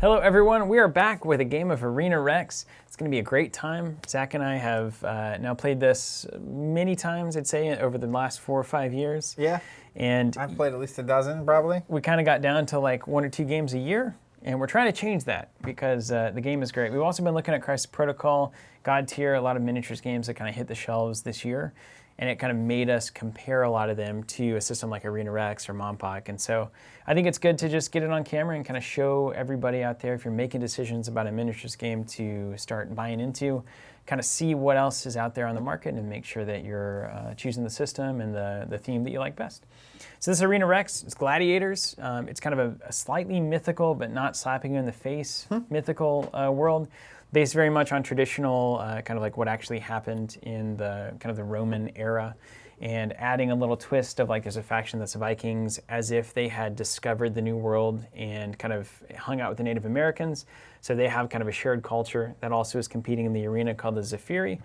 Hello everyone, we are back with a game of Arena Rex. It's going to be a great time. Zach and I have now played this many times, I'd say, over the last 4 or 5 years. Yeah, and I've played at least a dozen, probably. We kind of got down to like 1 or 2 games a year, and we're trying to change that because the game is great. We've also been looking at Crisis Protocol, God Tier, a lot of miniatures games that kind of hit the shelves this year, and it kind of made us compare a lot of them to a system like Arena Rex or Monpok. And so I think it's good to just get it on camera and kind of show everybody out there, if you're making decisions about a miniatures game to start buying into, kind of see what else is out there on the market and make sure that you're choosing the system and the theme that you like best. So this Arena Rex, it's gladiators. It's kind of a slightly mythical, but not slapping you in the face mythical world, based very much on traditional, kind of like what actually happened in the kind of the Roman era, and adding a little twist of like there's a faction that's Vikings, as if they had discovered the New World and kind of hung out with the Native Americans. So they have kind of a shared culture that also is competing in the arena called the Zephyri.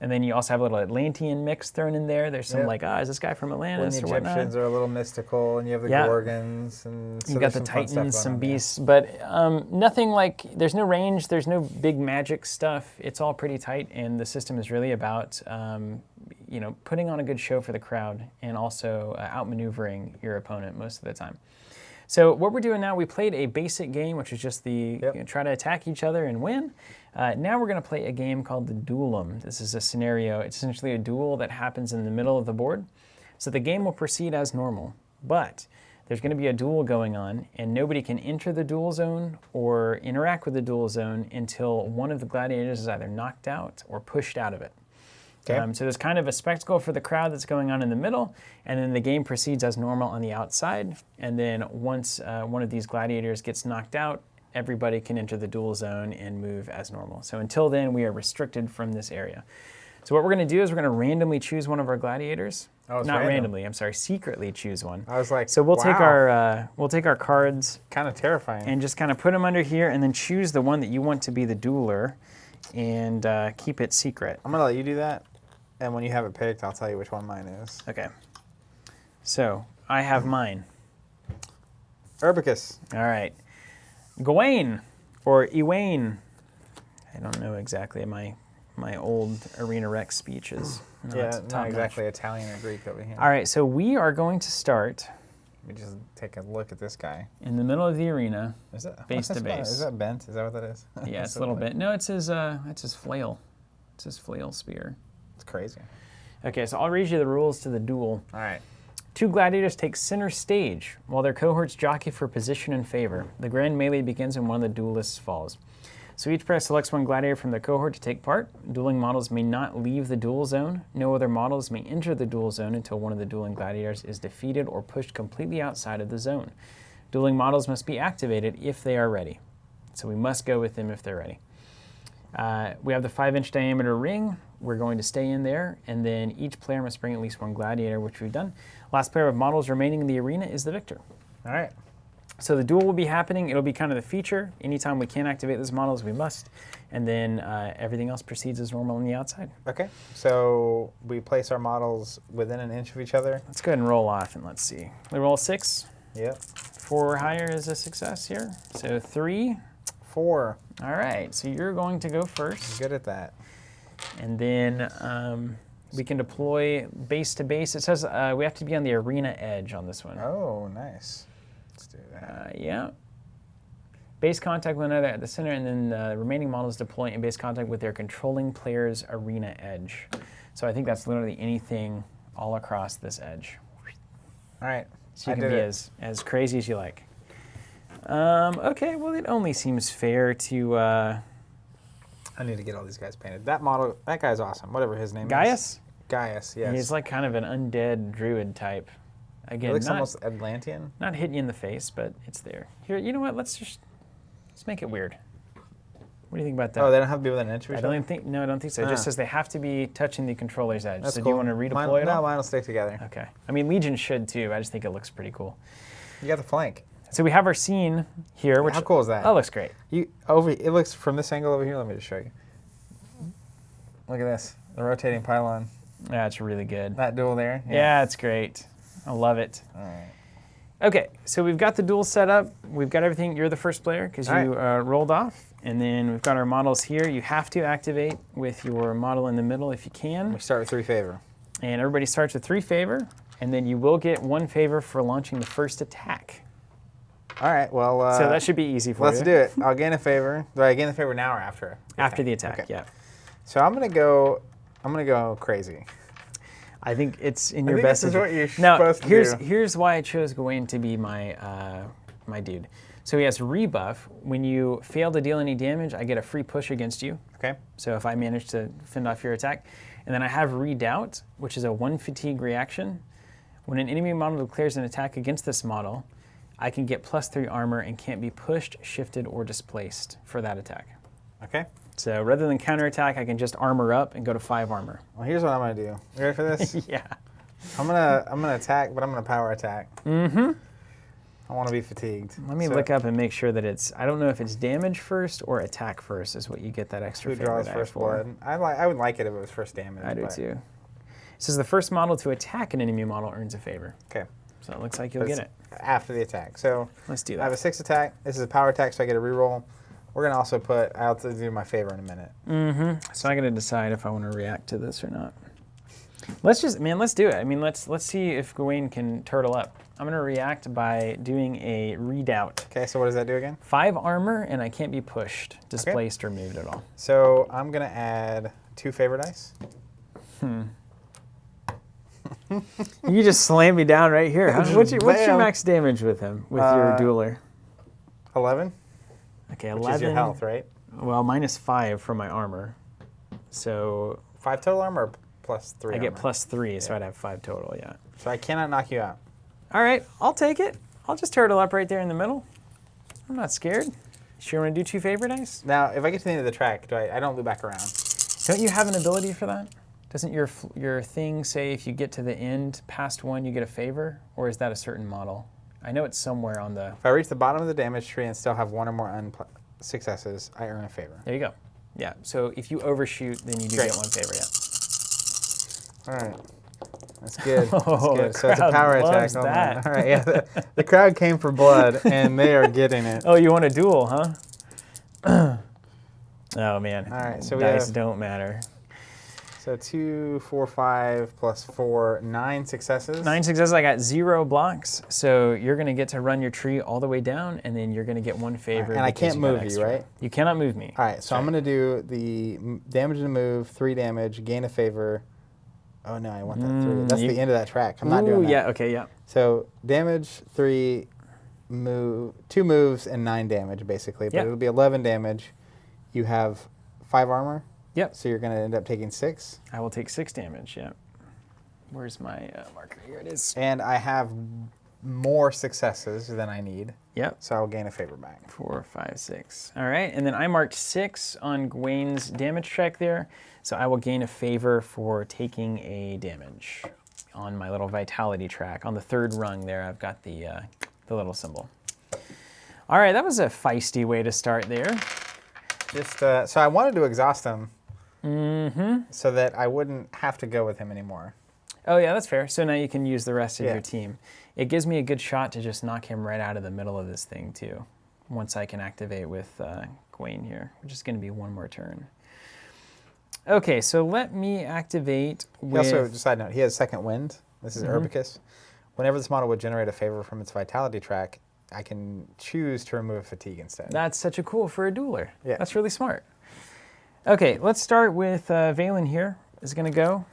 And then you also have a little Atlantean mix thrown in there. There's some like, is this guy from Atlantis or whatnot? The Egyptians are a little mystical, and you have the Gorgons, and so you got the Titans, some beasts, but nothing like, there's no range, there's no big magic stuff. It's all pretty tight, and the system is really about you know, putting on a good show for the crowd and also outmaneuvering your opponent most of the time. So what we're doing now, we played a basic game, which is just the you know, try to attack each other and win. Now we're going to play a game called the Duellum. This is a scenario. It's essentially a duel that happens in the middle of the board. So the game will proceed as normal, but there's going to be a duel going on, and nobody can enter the duel zone or interact with the duel zone until one of the gladiators is either knocked out or pushed out of it. Okay. So there's kind of a spectacle for the crowd that's going on in the middle, and then the game proceeds as normal on the outside. And then once one of these gladiators gets knocked out, everybody can enter the duel zone and move as normal. So until then, we are restricted from this area. So what we're going to do is we're going to randomly choose one of our gladiators. Oh, it's not random. randomly. I'm sorry, secretly choose one. I was like, so we'll take our cards, kind of terrifying, and just kind of put them under here, and then choose the one that you want to be the dueler, and keep it secret. I'm gonna let you do that. And when you have it picked, I'll tell you which one mine is. Okay. So, I have mine. Urbicus. All right. Gawain, or Ewain. I don't know exactly my old Arena Rex speeches. Not exactly Italian or Greek over here. All right, so we are going to start. Let me just take a look at this guy. In the middle of the arena, is that, base to base. Is that bent? Is that what that is? Yeah, it's a little bit. No, it's his flail. It's his flail spear. It's crazy. Okay, so I'll read you the rules to the duel. All right. 2 gladiators take center stage while their cohorts jockey for position and favor. The grand melee begins when one of the duelists falls. So each player selects one gladiator from their cohort to take part. Dueling models may not leave the duel zone. No other models may enter the duel zone until one of the dueling gladiators is defeated or pushed completely outside of the zone. Dueling models must be activated if they are ready. So we must go with them if they're ready. We have the 5-inch diameter ring. We're going to stay in there, and then each player must bring at least one gladiator, which we've done. Last pair of models remaining in the arena is the victor. All right. So the duel will be happening. It'll be kind of the feature. Anytime we can activate those models, we must. And then everything else proceeds as normal on the outside. Okay. So we place our models within an inch of each other. Let's go ahead and roll off, and let's see. We roll 6. Yep. 4 or higher is a success here. So 3. 4. All right. So you're going to go first. I'm good at that. And then we can deploy base to base. It says we have to be on the arena edge on this one. Oh, nice. Let's do that. Yeah. Base contact with another at the center, and then the remaining models deploy in base contact with their controlling player's arena edge. So I think that's literally anything all across this edge. All right. So you can be as crazy as you like. Okay, well, it only seems fair to... I need to get all these guys painted. That model, that guy's awesome, whatever his name Gaius? is. Gaius, yes. He's like kind of an undead druid type. Again, he looks almost Atlantean. Not hitting you in the face, but it's there. Here, you know what? Let's make it weird. What do you think about that? Oh, they don't have to be within an inch of each other? No, I don't think so. It just says they have to be touching the controller's edge. That's so cool. do you want to redeploy it? No, mine will stick together. Okay. I mean, Legion should too. I just think it looks pretty cool. You got the flank. So we have our scene here. Which, how cool is that? That looks great. It looks from this angle over here. Let me just show you. Look at this, the rotating pylon. That's really good. That duel there. Yeah, it's great. I love it. All right. Okay, so we've got the duel set up. We've got everything. You're the first player because you rolled off. And then we've got our models here. You have to activate with your model in the middle if you can. We start with 3 favor. And everybody starts with 3 favor. And then you will get 1 favor for launching the first attack. All right, well. So that should be easy for you. Let's do it. I'll gain a favor. Do I gain the favor now or after? After the attack, okay. yeah. So I'm gonna go crazy. I think it's in your best. This is what you're supposed to do. Here's why I chose Gawain to be my my dude. So he has rebuff. When you fail to deal any damage, I get a free push against you. Okay. So if I manage to fend off your attack. And then I have redoubt, which is a 1 fatigue reaction. When an enemy model declares an attack against this model, I can get +3 armor and can't be pushed, shifted, or displaced for that attack. Okay. So rather than counterattack, I can just armor up and go to 5 armor. Well, here's what I'm gonna do. You ready for this? Yeah. I'm gonna attack, but I'm gonna power attack. Mm-hmm. I want to be fatigued. Let me look up and make sure that it's. I don't know if it's damage first or attack first is what you get that extra Who favor draws die first for. blood? I would like it if it was first damage. I do too. It says the first model to attack an enemy model earns a favor. Okay. So it looks like you'll get it. After the attack. So let's do that. I have a 6 attack. This is a power attack, so I get a reroll. We're gonna also put. I'll do my favor in a minute. Mm-hmm. So I gotta decide if I want to react to this or not. Let's do it. I mean, let's see if Gawain can turtle up. I'm gonna react by doing a redoubt. Okay, so what does that do again? 5 armor, and I can't be pushed, displaced, or moved at all. So I'm gonna add 2 favor dice. You just slammed me down right here. Huh? What's your max damage with him, with your dueler? 11. Okay, Which 11. is your health, right? Well, -5 for my armor. So 5 total armor or +3 I get armor? +3, so I'd have 5 total, yeah. So I cannot knock you out. All right, I'll take it. I'll just turtle up right there in the middle. I'm not scared. Sure want to do 2 favor dice? Now, if I get to the end of the track, I don't loop back around. Don't you have an ability for that? Doesn't your thing say if you get to the end past 1, you get a favor? Or is that a certain model? I know it's somewhere on the... If I reach the bottom of the damage tree and still have 1 or more successes, I earn a favor. There you go. Yeah, so if you overshoot, then you do get 1 favor, yeah. All right. That's good. Oh, That's good. So it's a power attack. loves that. All right, yeah. The crowd came for blood, and they are getting it. Oh, you want a duel, huh? Oh, man. All right, so dice don't matter. So 2, 4, 5 plus 4, 9 successes. 9 successes. I got 0 blocks. So you're going to get to run your tree all the way down, and then you're going to get 1 favor. Right, and I can't move you, right? You cannot move me. All right, so I'm going to do the damage to move, 3 damage, gain a favor. Oh, no, I want that 3. That's the end of that track. I'm not doing that. Yeah, okay, yeah. So damage, 3, move, 2 moves, and 9 damage, basically. But it'll be 11 damage. You have 5 armor. Yep. So you're going to end up taking 6. I will take 6 damage, yeah. Where's my marker? Here it is. And I have more successes than I need. Yep. So I'll gain a favor back. 4, 5, 6. All right, and then I marked 6 on Gawain's damage check there. So I will gain a favor for taking a damage on my little vitality track. On the 3rd rung there, I've got the little symbol. All right, that was a feisty way to start there. Just so I wanted to exhaust him so that I wouldn't have to go with him anymore. Oh, yeah, that's fair. So now you can use the rest of your team. It gives me a good shot to just knock him right out of the middle of this thing, too, once I can activate with Gawain here, which is going to be 1 more turn. Okay, so let me activate with... He also, just a side note, he has second wind. This is Urbicus. Whenever this model would generate a favor from its vitality track, I can choose to remove fatigue instead. That's such a cool for a dueler. Yeah. That's really smart. Okay, let's start with Valen here is going to go,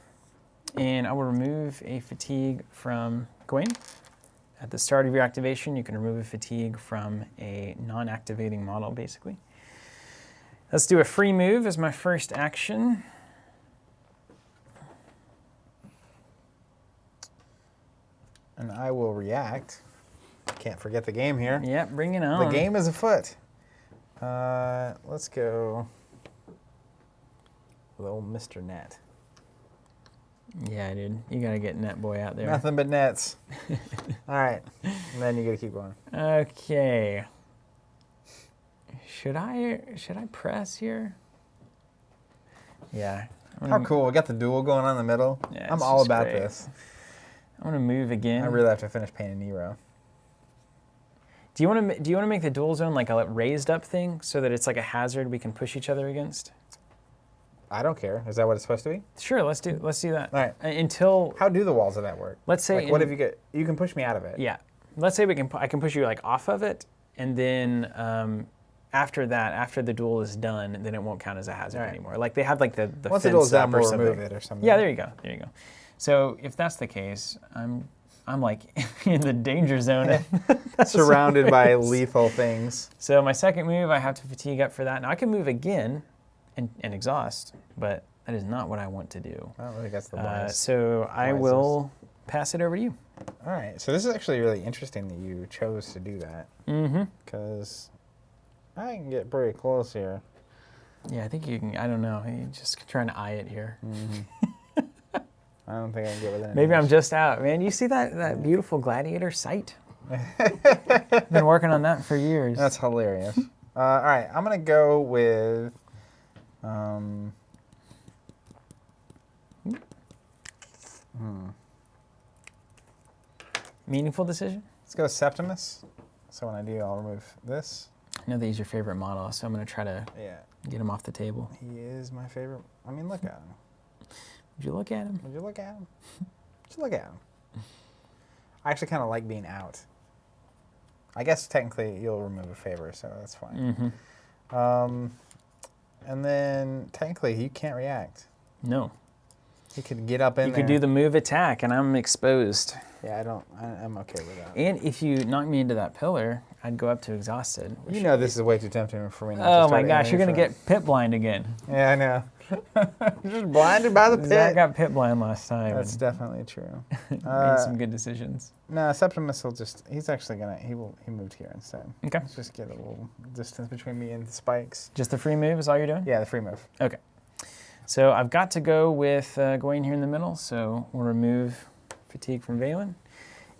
and I will remove a fatigue from Gawain. At the start of your activation, you can remove a fatigue from a non-activating model, basically. Let's do a free move as my first action. And I will react. Can't forget the game here. Yep, bring it on. The game is afoot. Let's go with old Mr. Net. Yeah, dude. You got to get Net Boy out there. Nothing but nets. All right. And then you got to keep going. Okay. Should I press here? Yeah. How cool. We got the duel going on in the middle. Yeah, I'm it's all just about great. this. I'm going to move again. I really have to finish painting Nero. Do you want to make the duel zone like a raised up thing so that it's like a hazard we can push each other against? I don't care. Is that what it's supposed to be? Sure, let's do that. All right. Until How do the walls of that work? let's say Like, what if you get? You can push me out of it. Yeah, let's say I can push you like off of it, and then after that, after the duel is done, then it won't count as a hazard anymore. Like they have like the Once the fence duel's done, up or we'll something. remove it or something. Yeah, there you go. So if that's the case, I'm like in the danger zone. Surrounded by lethal things. So my second move, I have to fatigue up for that. Now I can move again and exhaust, but that is not what I want to do. I don't think that's the wisest. So I will pass it over to you. All right. So this is actually really interesting that you chose to do that. Mm-hmm. Because I can get pretty close here. Yeah, I think you can. I don't know. You're just trying to eye it here. Mm-hmm. I don't think I can get within. Maybe I'm just out, man. You see that beautiful gladiator sight? Been working on that for years. That's hilarious. All right, I'm gonna go with. Meaningful decision? Let's go Septimus. So when I do, I'll remove this. I know that he's your favorite model, so I'm going to try to Yeah. get him off the table. He is my favorite. I mean, look at him. Would you look at him? Would you look at him? Just look at him. I actually kind of like being out. I guess technically you'll remove a favor, so that's fine. Mm-hmm. And then technically you can't react. No. He could get up in You there. could do the move attack, and I'm exposed. Yeah, I'm okay with that. And if you knock me into that pillar, I'd go up to exhausted. You know this is way too tempting for me not to Oh start my gosh, you're aiming going to for get pit blind again. it. Yeah, I know. Just blinded by the pit. Zach got pit blind last time. That's definitely true. Made some good decisions. No, Septimus will just, he's actually going to, he moved here instead. Okay. Let's just get a little distance between me and the spikes. Just the free move is all you're doing? Yeah, the free move. Okay. So I've got to go with Gawain here in the middle, so we'll remove fatigue from Valen.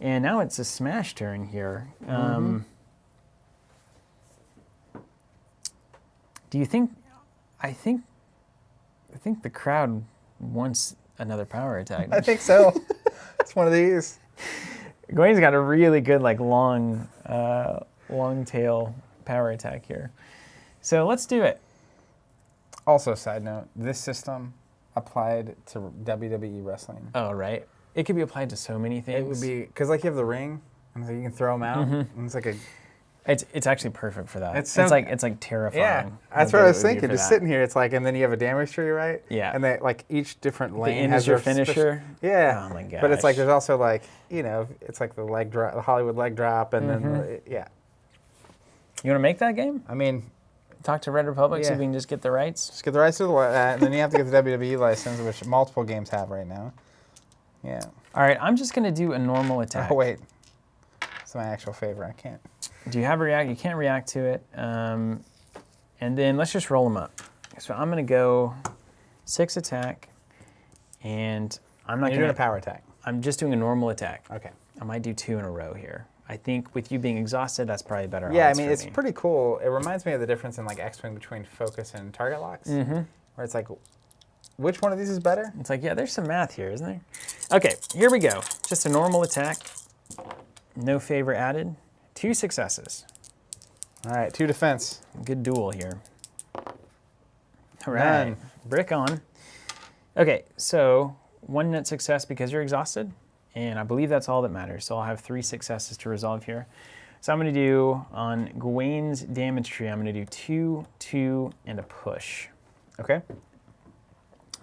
And now it's a smash turn here. Do you think, I think the crowd wants another power attack. I think so. It's one of these. Gawain's got a really good like long tail power attack here. So let's do it. Also, side note, this system applied to WWE wrestling. Oh, right. It could be applied to so many things. It would be, because like you have the ring, and so you can throw them out, and it's like a... It's actually perfect for that. It's like terrifying. Yeah, how that's good what I it was would be thinking. for Just that. sitting here, it's like, and then you have a damage tree, right? Yeah. And they, like each different lane end has is your their finisher? Yeah. Oh my gosh. But it's like there's also like, you know, it's like the leg drop, the Hollywood leg drop, and then yeah. You want to make that game? I mean, Talk to Red Republic so Yeah. we can just get the rights? just get the rights to the and then you have to get the WWE license, which multiple games have right now. Yeah. All right, I'm just going to do a normal attack. Oh wait, it's my actual favorite. I can't. Do you have a react? You can't react to it. And then let's just roll them up. So I'm going to go 6 attack, and I'm not You're going doing a power attack. I'm just doing a normal attack. Okay. I might do 2 in a row here. I think with you being exhausted, that's probably better. Yeah, I odds mean, for it's me. pretty cool. It reminds me of the difference in like X-Wing between focus and target locks, where it's like, which one of these is better? It's like, yeah, there's some math here, isn't there? Okay, here we go. Just a normal attack. No favor added. 2 successes. All right, 2 defense. Good duel here. All right, None. brick on. Okay, so 1 net success because you're exhausted, and I believe that's all that matters. So I'll have 3 successes to resolve here. So I'm going to do, on Gawain's damage tree, I'm going to do 2, 2, and a push. Okay.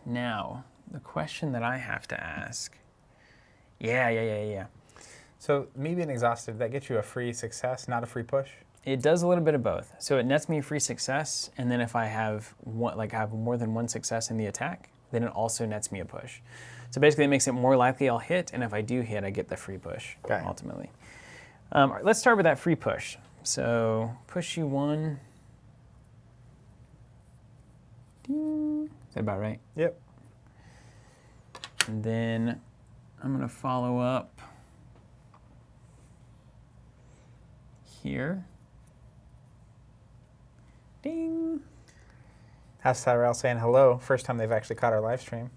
Now, the question that I have to ask. Yeah. So me being exhausted, that gets you a free success, not a free push? It does a little bit of both. So it nets me a free success, and then if I have have more than 1 success in the attack, then it also nets me a push. So basically, it makes it more likely I'll hit, and if I do hit, I get the free push ultimately. All right, let's start with that free push. So push you 1. Ding. Is that about right? Yep. And then I'm going to follow up here. Ding. How's Tyrell saying hello? First time they've actually caught our live stream.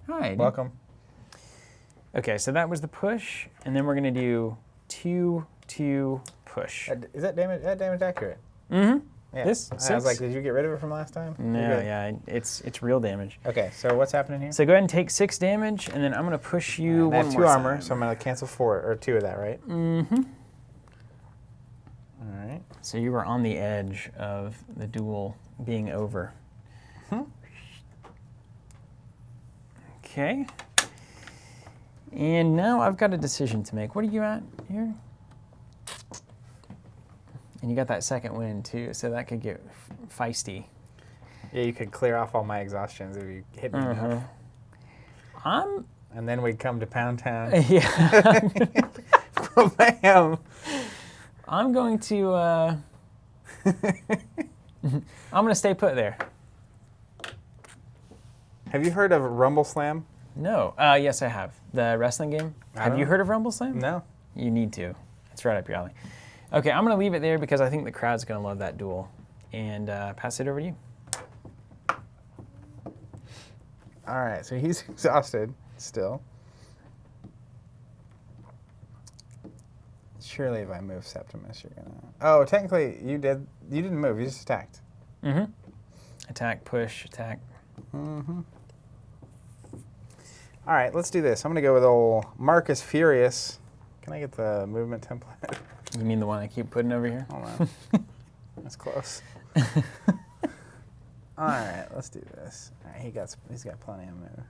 Hi. dude. Welcome. Okay, so that was the push, and then we're going to do 2, 2, push. Is that damage? That damage accurate? Mm-hmm. Yeah. This? I was like, did you get rid of it from last time? No, yeah, it's real damage. Okay, so what's happening here? So go ahead and take 6 damage, and then I'm going to push you I one have more 2 armor, time. so I'm going to cancel 4 or 2 of that, right? Mm-hmm. All right. So you were on the edge of the duel being over. Okay. And now I've got a decision to make. What are you at here? And you got that second win too, so that could get feisty. Yeah, you could clear off all my exhaustions if you hit me enough. And then we'd come to Pound Town. Yeah. Bam! I'm going to I'm going to stay put there. Have you heard of Rumble Slam? No. Yes, I have. The wrestling game. Have you heard of Rumble Slam? No. You need to. It's right up your alley. Okay, I'm going to leave it there because I think the crowd's going to love that duel. And pass it over to you. All right, so he's exhausted still. Surely if I move Septimus, you're going to... Oh, technically, you didn't move. You just attacked. Mm-hmm. Attack, push, attack. Mm-hmm. All right, let's do this. I'm going to go with old Marcus Furious. Can I get the movement template? You mean the one I keep putting over here? Hold on. That's close. All right, let's do this. All right, he's got plenty of move.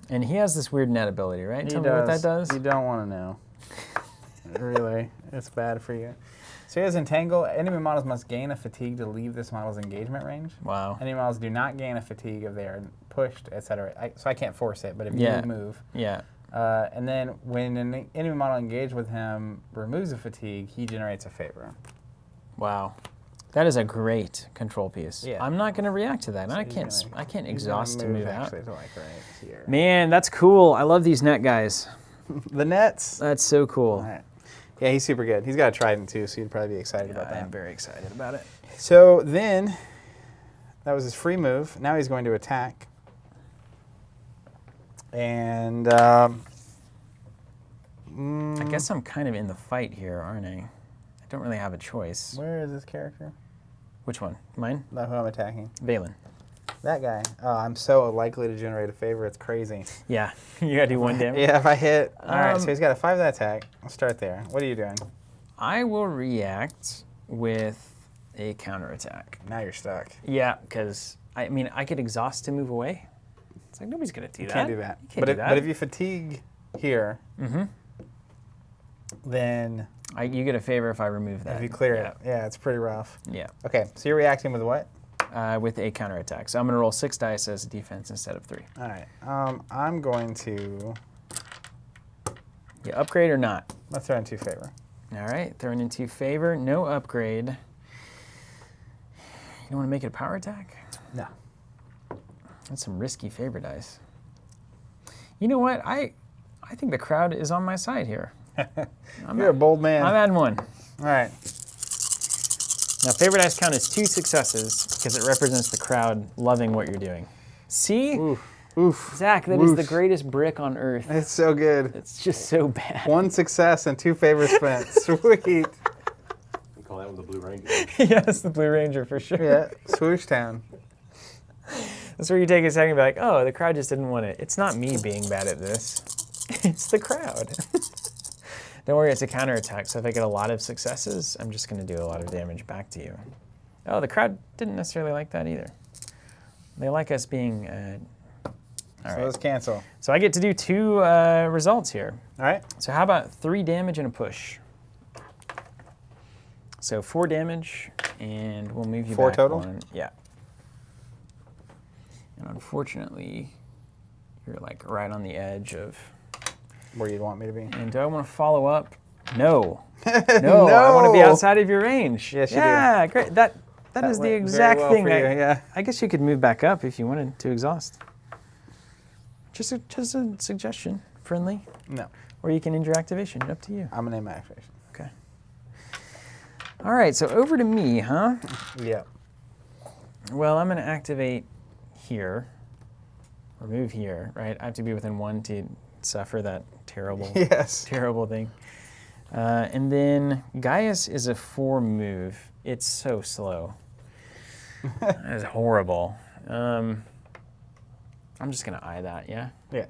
And he has this weird net ability, right? He Tell me what that does. You don't want to know. Really, it's bad for you. So he has Entangle. Enemy models must gain a fatigue to leave this model's engagement range. Wow. Enemy models do not gain a fatigue if they are pushed, etc. So I can't force it, but if Yeah. you move. Yeah. And then when an enemy model engaged with him removes a fatigue, he generates a favor. Wow. That is a great control piece. Yeah. I'm not going to react to that. So I can't exhaust to move out. Actually, to like right here. Man, that's cool. I love these net guys. The nets. That's so cool. All right. Yeah, he's super good. He's got a trident too, so you'd probably be excited about I that. am very excited about it. So then, that was his free move. Now he's going to attack. And I guess I'm kind of in the fight here, aren't I? I don't really have a choice. where is this character? Which one? Mine? Not who I'm attacking. Valen. That guy. Oh, I'm so likely to generate a favor. It's crazy. Yeah. You got to do 1 damage. Yeah, if I hit. All right, so he's got a 5 that attack. I'll start there. What are you doing? I will react with a counterattack. Now you're stuck. Yeah, because I mean, I could exhaust to move away. It's like nobody's gonna do that. Can't do that. You can't do that. But if you fatigue here, then you get a favor if I remove that. if you clear it, yeah, it's pretty rough. Yeah. Okay, so you're reacting with what? With a counterattack. So I'm gonna roll 6 dice as a defense instead of 3. All right. I'm going to. You upgrade or not? Let's throw in 2 favor. All right, throwing into favor, no upgrade. You don't want to make it a power attack? No. That's some risky favor dice. You know what? I think the crowd is on my side here. You're a bold man. I'm adding 1. All right. Now, favor dice count as 2 successes because it represents the crowd loving what you're doing. See? Oof. Oof. Zach, that is the greatest brick on earth. It's so good. It's just so bad. 1 success and 2 favors spent. Sweet. We call that one the Blue Ranger. Yes, the Blue Ranger for sure. Yeah, Swoosh Town. That's where you take a second and be like, oh, the crowd just didn't want it. It's not me being bad at this. It's the crowd. Don't worry, it's a counterattack. So if I get a lot of successes, I'm just going to do a lot of damage back to you. Oh, the crowd didn't necessarily like that either. They like us being... all right. Let's cancel. So I get to do 2 results here. All right. So how about 3 damage and a push? So 4 damage, and we'll move you 4 back total? 1. Yeah. And unfortunately, you're like right on the edge of... Where you'd want me to be. And do I want to follow up? No. No, I want to be outside of your range. Yes, you do. Yeah, great. That is the went exact very well thing. for you, yeah. I guess you could move back up if you wanted to exhaust. Just a suggestion, friendly. No. Or you can end your activation. Up to you. I'm going to name my activation. Okay. All right, so over to me, huh? Yeah. Well, I'm going to activate here, or move here, right? I have to be within 1 to suffer that terrible, Yes. terrible thing. And then Gaius is a 4 move. It's so slow. That is horrible. I'm just going to eye that, yeah? Yeah.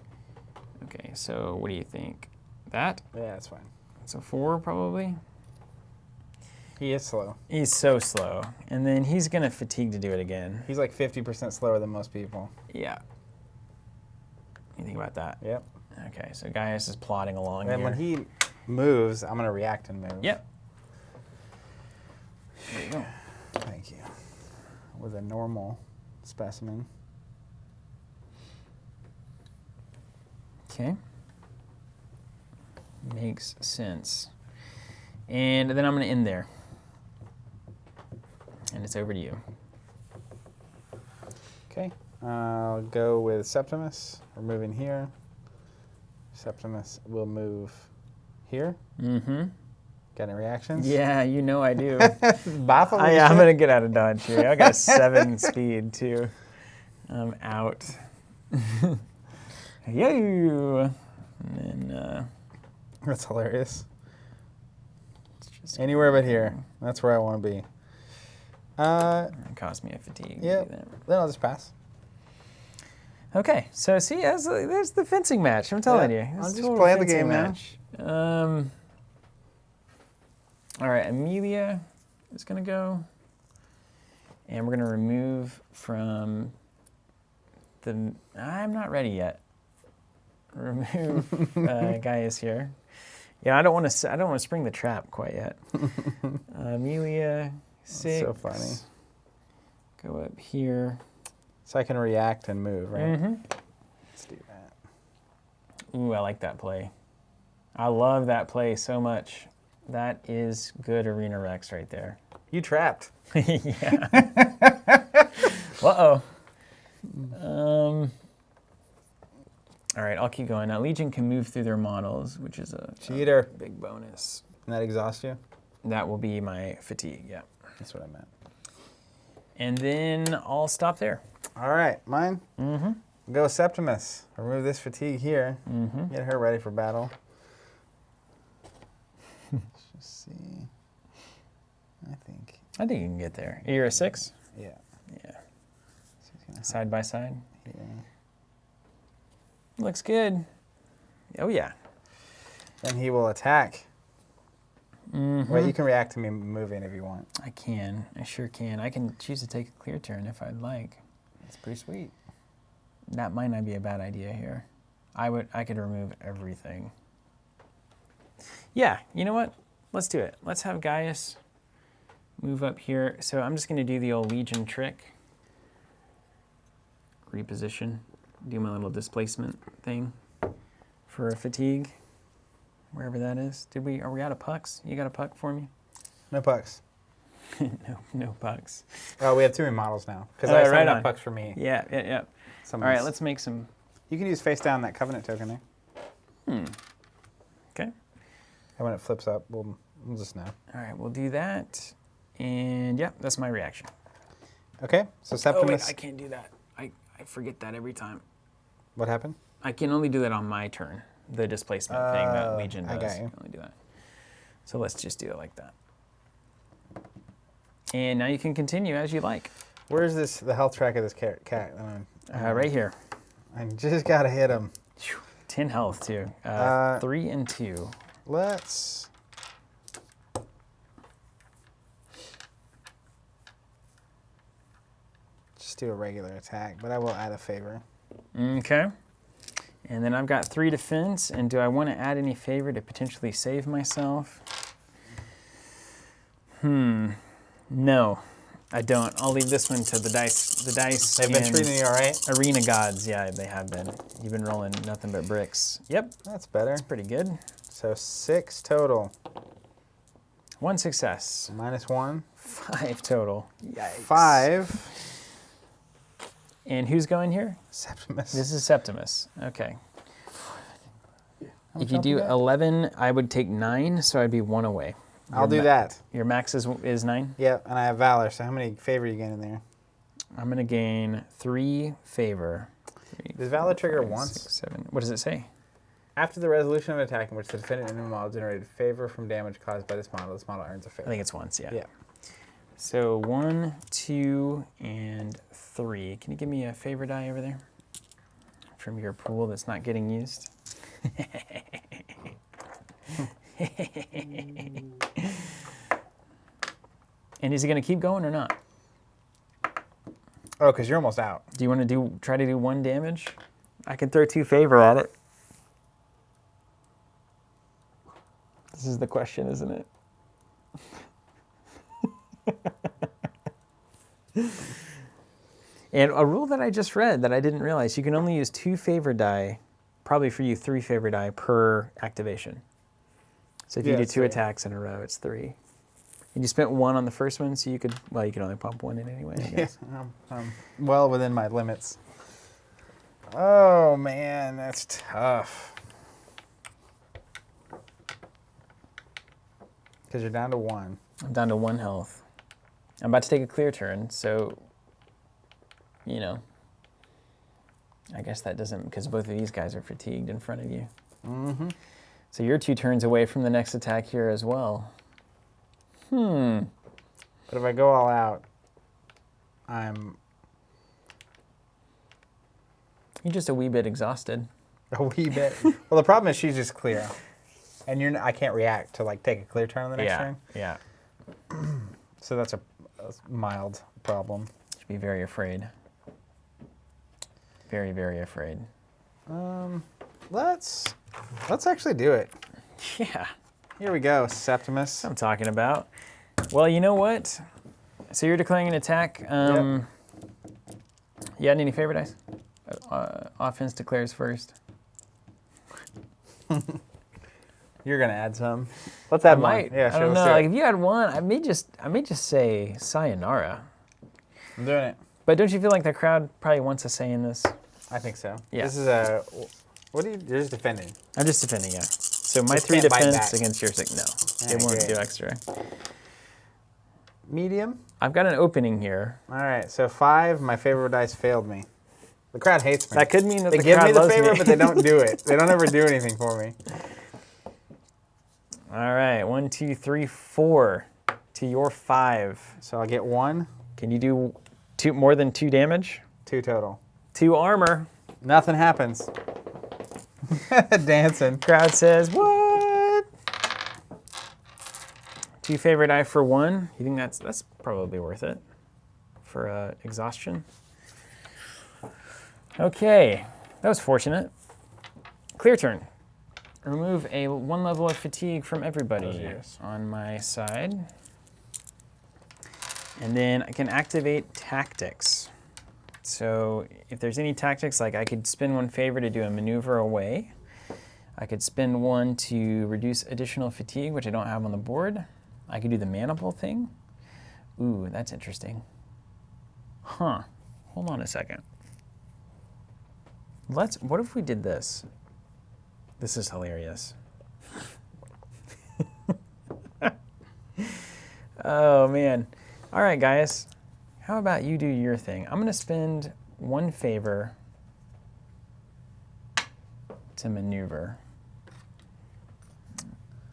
Okay, so what do you think? That? Yeah, that's fine. It's a 4 probably? He is slow. He's so slow. And then he's going to fatigue to do it again. He's like 50% slower than most people. Yeah. You think about that? Yep. Okay, so Gaius is plodding along And here. when he moves, I'm going to react and move. Yep. There you go. Thank you. With a normal specimen. Okay. Makes sense. And then I'm going to end there. And it's over to you. Okay. I'll go with Septimus. We're moving here. Septimus will move here. Mm-hmm. Got any reactions? Yeah, you know I do. Both of them? I'm going to get out of dodge here. I got a 7 speed, too. I'm out. Yo! And then, That's hilarious. it's just Anywhere but here. That's where I want to be. It cost me a fatigue. Yeah. Then I'll just pass. Okay, so see, there's the fencing match. I'm telling Yeah, you. I'm It's just total playing the fencing game now. match. All right, Amelia is going to go. And we're going to remove from the... I'm not ready yet. Remove Gaius here. Yeah, I don't want to spring the trap quite yet. Amelia, 6. So funny. Go up here. So I can react and move, right? Mm-hmm. Let's do that. Ooh, I like that play. I love that play so much. That is good Arena Rex right there. You trapped. Yeah. Uh-oh. All right, I'll keep going. Now, Legion can move through their models, which is a Cheater. big bonus. And that exhaust you? That will be my fatigue, yeah. That's what I meant. And then I'll stop there. All right, mine? Mm-hmm. Go with Septimus. Remove this fatigue here. Mm-hmm. Get her ready for battle. Let's just see. I think. I think you can get there. You're a 6? Yeah. Yeah. So he's gonna Side by side. hide here. Looks good. Oh, yeah. Then he will attack. Mm-hmm. Wait, you can react to me moving if you want. I can. I sure can. I can choose to take a clear turn if I'd like. That's pretty sweet. That might not be a bad idea here. I could remove everything. Yeah, you know what? Let's do it. Let's have Gaius move up here. So I'm just going to do the old Legion trick. Reposition. Do my little displacement thing for a fatigue. Wherever that is. Are we out of pucks? You got a puck for me? No pucks. No pucks. Oh, we have too many models now. Because Oh, I have right enough on. pucks for me. Yeah. All Someone's- right, let's make some. You can use face down that covenant token there. Okay. And when it flips up, we'll just know. All right, we'll do that. And yeah, that's my reaction. Okay, so Septimus. Oh, wait, I can't do that. I forget that every time. What happened? I can only do that on my turn. The displacement thing that Legion I does. got you. I can only do that. So let's just do it like that. And now you can continue as you like. Where's the health track of this cat? Right here. I just got to hit him. 10 health too. 3 and 2. Let's... just do a regular attack, but I will add a favor. Okay. And then I've got 3 defense. And do I want to add any favor to potentially save myself? No, I don't. I'll leave this one to the dice. The dice. They've been and treating you all right? Arena gods. Yeah, they have been. You've been rolling nothing but bricks. Yep, That's better. that's pretty good. So 6 total. 1 success. -1. 5 total. Yikes. 5. And who's going here? Septimus. This is Septimus. Okay. How If much you health do got? 11, I would take 9, so I'd be 1 away. I'll do that. Your max is 9? Yep, and I have Valor, so how many favor you get in there? I'm going to gain 3 favor. 3, Does Valor trigger 5, once? 6, 7. What does it say? After the resolution of an attack in which the defendant enemy model generated favor from damage caused by this model earns a I favor. think it's once, yeah. Yeah. So 1, 2, and 3. Can you give me a favor die over there? From your pool that's not getting used? And is he going to keep going or not? Oh, because you're almost out. Do you want to try to do 1 damage? I can throw 2 favor at it. This is the question, isn't it? And a rule that I just read that I didn't realize, you can only use 2 favor die, probably for you 3 favor die per activation. So if you do 2 attacks in a row, it's 3. And you spent 1 on the first one, so you could only pump 1 in anyway, I guess. I'm well within my limits. Oh, man, that's tough. Because you're down to 1. I'm down to 1 health. I'm about to take a clear turn, so, I guess that doesn't, because both of these guys are fatigued in front of you. Mm-hmm. So you're 2 turns away from the next attack here as well. But if I go all out, I'm You're just a wee bit exhausted. a wee bit. Well, the problem is she's just clear. And I can't react to, take a clear turn on the next turn. Yeah. So that's a mild problem. Should be very afraid. Very, very afraid. Let's actually do it. Yeah. Here we go, Septimus. That's what I'm talking about. Well, you know what? So you're declaring an attack. You had any favorite dice? Offense declares first. You're gonna add some. Let's add one. Might. Yeah, I sure. don't know. Let's do Like it. if you had one, I may just say sayonara. I'm doing it. But don't you feel like the crowd probably wants a say in this? I think so. Yeah. This is what are you? You're just defending. I'm just defending, yeah. So my Just 3 can't bite defense back. against yours, no. Yeah, It won't great. do extra. Medium. I've got an opening here. All right. So 5. My favorite dice failed me. The crowd hates me. That could mean that They the give crowd me the loves favor, me. but they don't do it. They don't ever do anything for me. All right, 1, 2, 3, 4 to your 5. So I'll get 1, Can you do more than 2 damage? 2 total. 2 armor. Nothing happens. Dancing. Crowd says, what? 2 favorite die for 1. You think that's probably worth it for exhaustion? Okay, that was fortunate. Clear turn. Remove a 1 level of fatigue from everybody yes. on my side. And then I can activate tactics. So if there's any tactics, like I could spend 1 favor to do a maneuver away. I could spend 1 to reduce additional fatigue, which I don't have on the board. I could do the maniple thing. Ooh, that's interesting. Huh. Hold on a second. What if we did this? This is hilarious. Oh, man. All right, guys. How about you do your thing? I'm going to spend 1 favor to maneuver.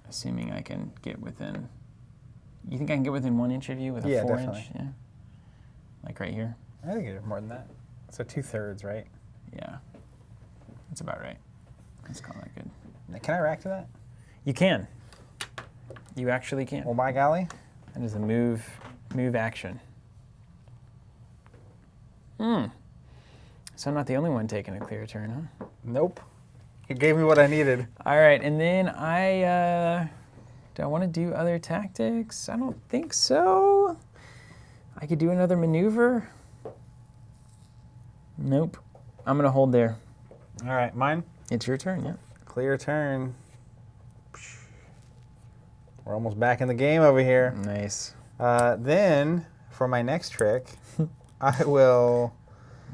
Assuming I can get within... You think I can get within 1 inch of you with a 4 definitely. inch? Yeah. Like right here? I think you're more than that. So 2/3, right? Yeah. That's about right. Let's call that good. Can I react to that? You can. You actually can. Well, by golly. That is a move action. So I'm not the only one taking a clear turn, huh? Nope. You gave me what I needed. All right, and then do I want to do other tactics? I don't think so. I could do another maneuver. Nope. I'm gonna hold there. All right, mine. It's your turn, yeah. Clear turn. We're almost back in the game over here. Nice. Then, for my next trick, I will...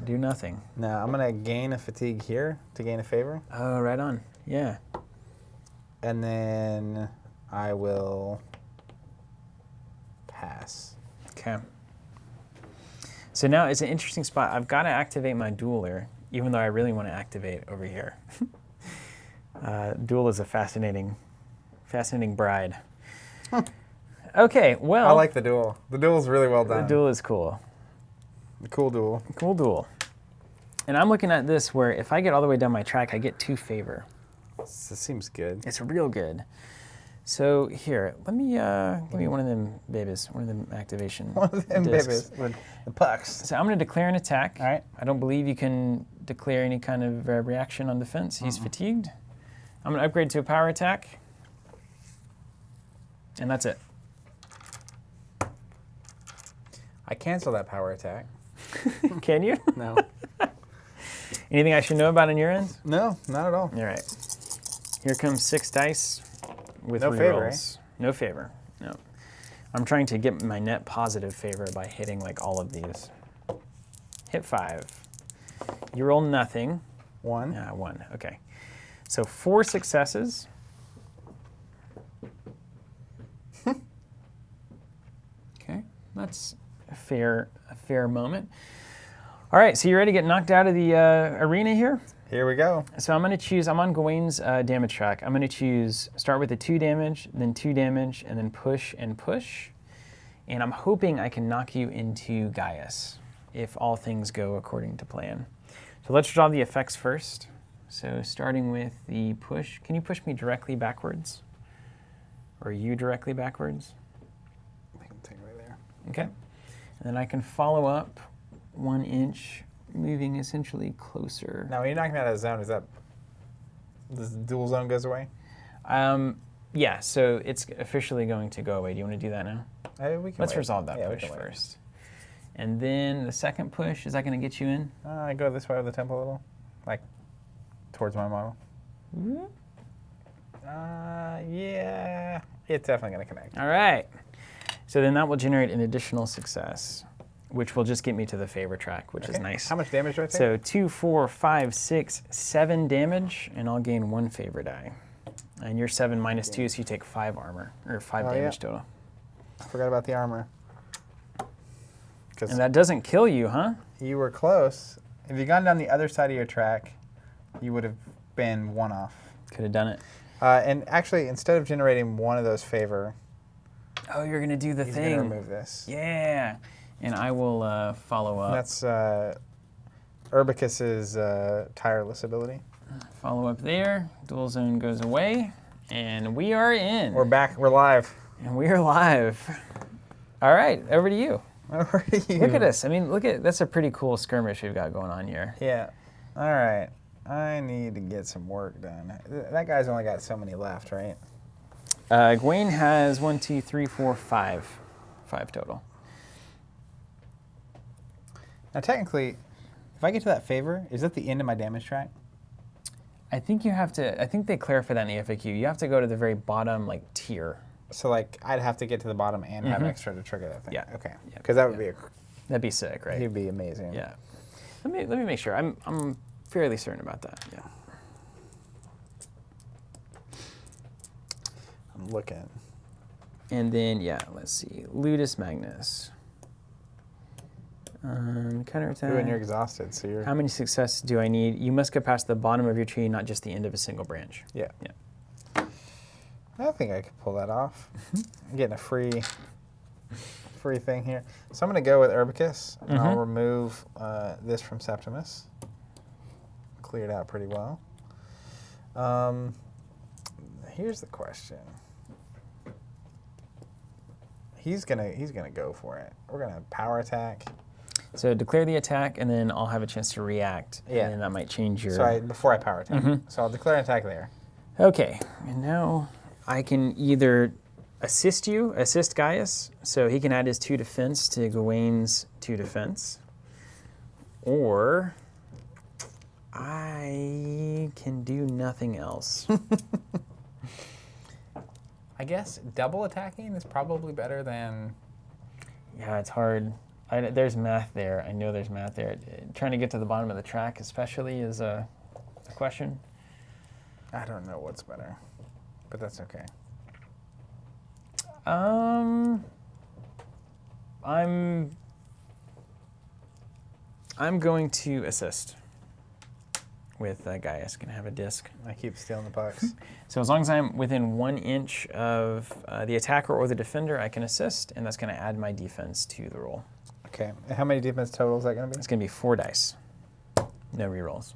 Do nothing. No, I'm going to gain a fatigue here to gain a favor. Oh, right on. Yeah. And then I will pass. Okay. So now it's an interesting spot. I've got to activate my dueler, even though I really want to activate over here. Duel is a fascinating bride. Okay, well. I like the duel. The duel's really well The done. Duel is cool. The cool duel. Cool Duel. And I'm looking at this where if I get all the way down my track, I get 2 favor. This seems good. It's real good. So here, let me give me one of them babies, one of them activation One of them discs. babies with the pucks. So I'm going to declare an attack. All right. I don't believe you can declare any kind of reaction on defense. He's fatigued. I'm going to upgrade to a power attack. And that's it. I cancel that power attack. Can you? No. Anything I should know about on your end? No, not at all. All right. Here comes 6 dice with No favor, rerolls. No favor. No. I'm trying to get my net positive favor by hitting like all of these. Hit 5. You roll nothing. 1. 1. Okay. So 4 successes. Okay. That's a fair moment. All right. So you ready to get knocked out of the arena here? Here we go. So I'm going to choose, I'm on Gawain's damage track. I'm going to choose, start with the 2 damage, then 2 damage, and then push and push. And I'm hoping I can knock you into Gaius, if all things go according to plan. So let's draw the effects first. So starting with the push, can you push me directly backwards? Or you directly backwards? I can take it right there. Okay. And then I can follow up 1 inch, moving essentially closer. Now, when you knock me out of the zone, does the dual zone goes away? Yeah, so it's officially going to go away. Do you want to do that now? We can Let's wait. resolve that Yeah, we push can wait. first. And then the second push, is that going to get you in? I go this way with the tempo a little, like towards my model. Yeah, it's definitely going to connect. All right. So then that will generate an additional success, which will just get me to the favor track, which is nice. How much damage do I take? So 2, 4, 5, 6, 7 damage, and I'll gain 1 favor die. And you're 7 minus 2, so you take 5 armor, or 5 damage total. I forgot about the armor. And that doesn't kill you, huh? You were close. If you'd gone down the other side of your track, you would have been 1 off. Could have done it. And actually, instead of generating 1 of those favor, Oh, you're going to do the he's thing. going to remove this. Yeah. And I will follow up. That's Urbicus's tireless ability. Follow up there. Dual zone goes away. And we are in. We're back. We're live. And we are live. All right, over to you. Over to you. Look at us. I mean, that's a pretty cool skirmish we've got going on here. Yeah. All right. I need to get some work done. That guy's only got so many left, right? Gawain has 1, 2, 3, 4, 5. 5 total. Now, technically, if I get to that favor, is that the end of my damage track? I think you have to, I think they clarify that in the FAQ. You have to go to the very bottom, like, tier. So, like, I'd have to get to the bottom and have extra to trigger that thing. Yeah. Okay. Yeah. Because that would be That'd be sick, right? he'd be amazing. Yeah. Let me make sure. I'm fairly certain about that. Yeah. I'm looking. And then, yeah, let's see. Ludus Magnus. Counterattack. Ooh, and you're exhausted, so you're... How many successes do I need? You must go past the bottom of your tree, not just the end of a single branch. Yeah. Yeah. I think I could pull that off. I'm getting a free thing here. So I'm going to go with Urbicus, and I'll remove this from Septimus. Cleared out pretty well. Here's the question. He's gonna go for it. We're gonna power attack. So declare the attack, and then I'll have a chance to react. Yeah. And then that might change your... So before I power attack. So I'll declare an attack there. Okay, and now I can either assist Gaius, so he can add his 2 defense to Gawain's 2 defense, or I can do nothing else. I guess double attacking is probably better than... Yeah, it's hard. There's math there. I know there's math there. Trying to get to the bottom of the track especially is a question. I don't know what's better, but that's okay. I'm going to assist with Gaius. Can have a disc. I keep stealing the pucks. So as long as I'm within 1 inch of the attacker or the defender, I can assist, and that's going to add my defense to the roll. Okay. And how many defense total is that going to be? It's going to be 4 dice. No rerolls.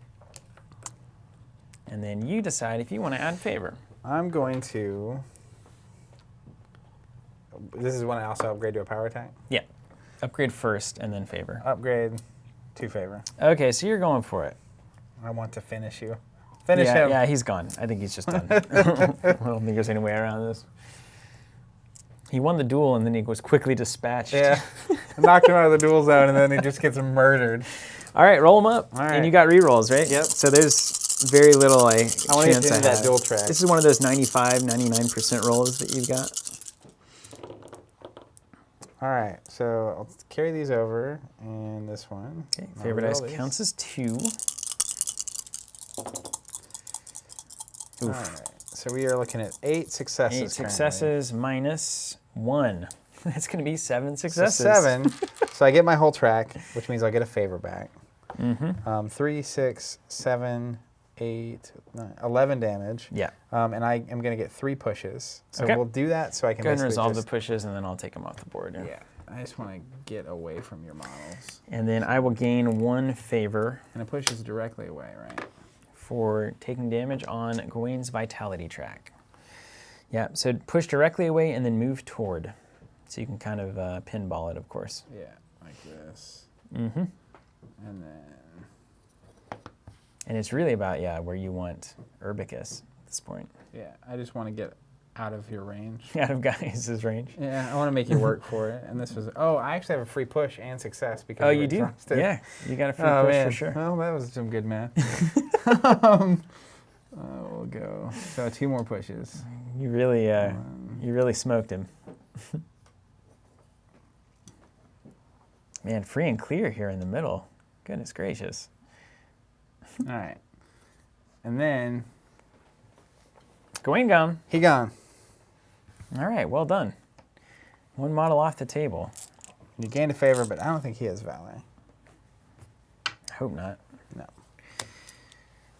And then you decide if you want to add favor. I'm going to. This is when I also upgrade to a power attack? Yeah. Upgrade first and then favor. Upgrade to favor. Okay, so you're going for it. I want to finish you. Finish yeah, him. Yeah, he's gone. I think he's just done. I don't think there's any way around this. He won the duel and then he was quickly dispatched. Yeah. Knocked him out of the duel zone and then he just gets murdered. All right, roll him up. All right. And you got rerolls, right? Yep. So there's very little chance I want to get into that have. duel track. This is one of those 95, 99% rolls that you've got. All right, so I'll carry these over, and this one. Okay, I'll favor reroll dice these. counts as 2. All right, so we are looking at 8 successes. 8 successes minus 1. That's going to be 7 So successes. 7. So I get my whole track, which means I'll get a favor back. Mm-hmm. 3, 6, 7, 8, 9, 11 damage. Yeah. And I am going to get 3 pushes. So Okay. we'll do that so I can Go ahead and basically resolve just, the pushes, and then I'll take them off the board. Yeah, I just want to get away from your models. And then I will gain 1 favor And it pushes directly away, right? for taking damage on Gawain's vitality track. Yeah, so push directly away and then move toward. So you can kind of pinball it, of course. Yeah, like this. Mm-hmm. And then... And it's really about, where you want Urbicus at this point. Yeah, I just want to get out of your range. Out of Gaius' range. Yeah, I want to make you work for it. And this was, I actually have a free push and success because Oh, you you do? exhausted. Yeah, you got a free Oh, push man. for sure. Well, that was some good math. We'll go. So 2 more pushes. You really smoked him. Man, free and clear here in the middle. Goodness gracious. All right. And then Gawain gone. he gone. All right, well done. 1 model off the table. You gained a favor, but I don't think he has valet. Hope not. No.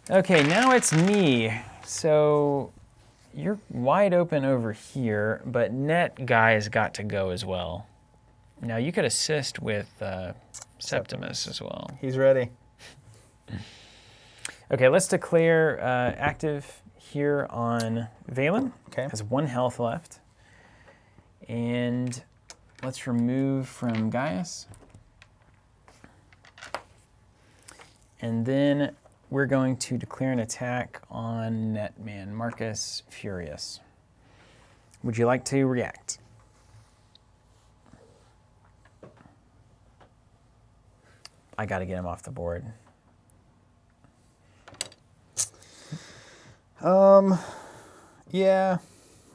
Okay, now it's me. So you're wide open over here, but net guy's got to go as well. Now you could assist with Septimus as well. He's ready. Okay, let's declare active here on Valen. Okay. Has 1 health left. And let's remove from Gaius. And then we're going to declare an attack on Netman, Marcus Furious. Would you like to react? I got to get him off the board. Yeah.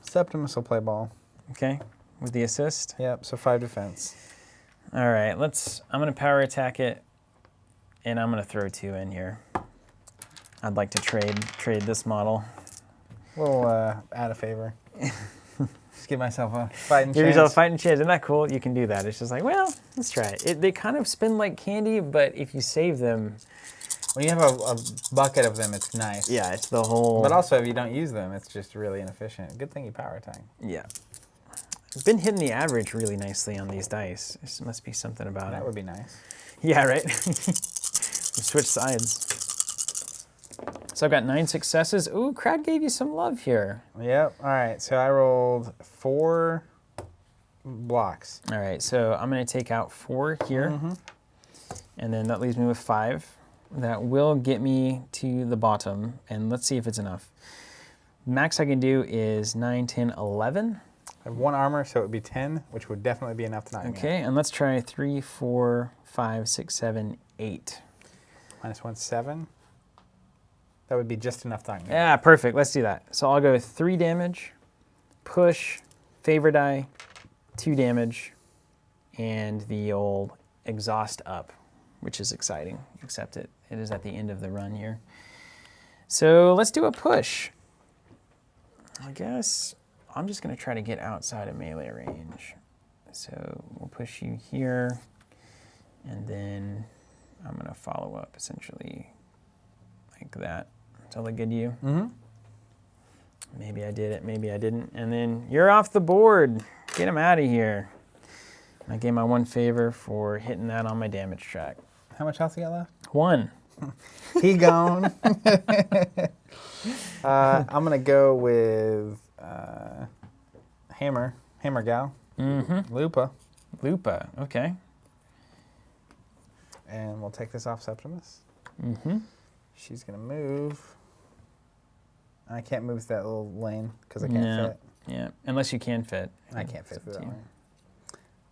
Septimus will play ball. Okay, with the assist. Yep, so 5 defense. All right, I'm going to power attack it, and I'm going to throw 2 in here. I'd like to trade this model. We'll add a favor. Just give myself a fighting Give chance. yourself a fighting chance. Isn't that cool? You can do that. It's just like, well, let's try it. They kind of spin like candy, but if you save them... When you have a bucket of them, it's nice. Yeah, it's the whole... But also, if you don't use them, it's just really inefficient. Good thing you power attack. Yeah. I've been hitting the average really nicely on these dice. There must be something about That it. would be nice. Yeah, right? We switch sides. So I've got 9 successes. Ooh, crowd gave you some love here. Yep. All right. So I rolled 4 blocks. All right, so I'm going to take out 4 here. And then that leaves me with 5. That will get me to the bottom, and let's see if it's enough. Max I can do is 9, 10, 11. I have 1 armor, so it would be 10, which would definitely be enough to knock me out. Okay, and let's try 3, 4, 5, 6, 7, 8. -1, 7. That would be just enough to knock me out. Yeah, perfect. Let's do that. So I'll go 3 damage, push, favor die, 2 damage, and the old exhaust up, which is exciting, except it is at the end of the run here. So let's do a push. I guess I'm just going to try to get outside of melee range. So we'll push you here, and then I'm going to follow up essentially. I Like that. Is that look good to you? Mm-hmm. Maybe I did it, maybe I didn't. And then you're off the board. Get him out of here. I gave my 1 favor for hitting that on my damage track. How much health you got left? 1. He gone. I'm gonna go with Hammer Gal. Mm-hmm. Lupa. Lupa, okay. And we'll take this off Septimus. Mm-hmm. She's gonna move. I can't move that little lane because I can't fit. Yeah, unless you can fit. I can't fit It's through up that to you. lane.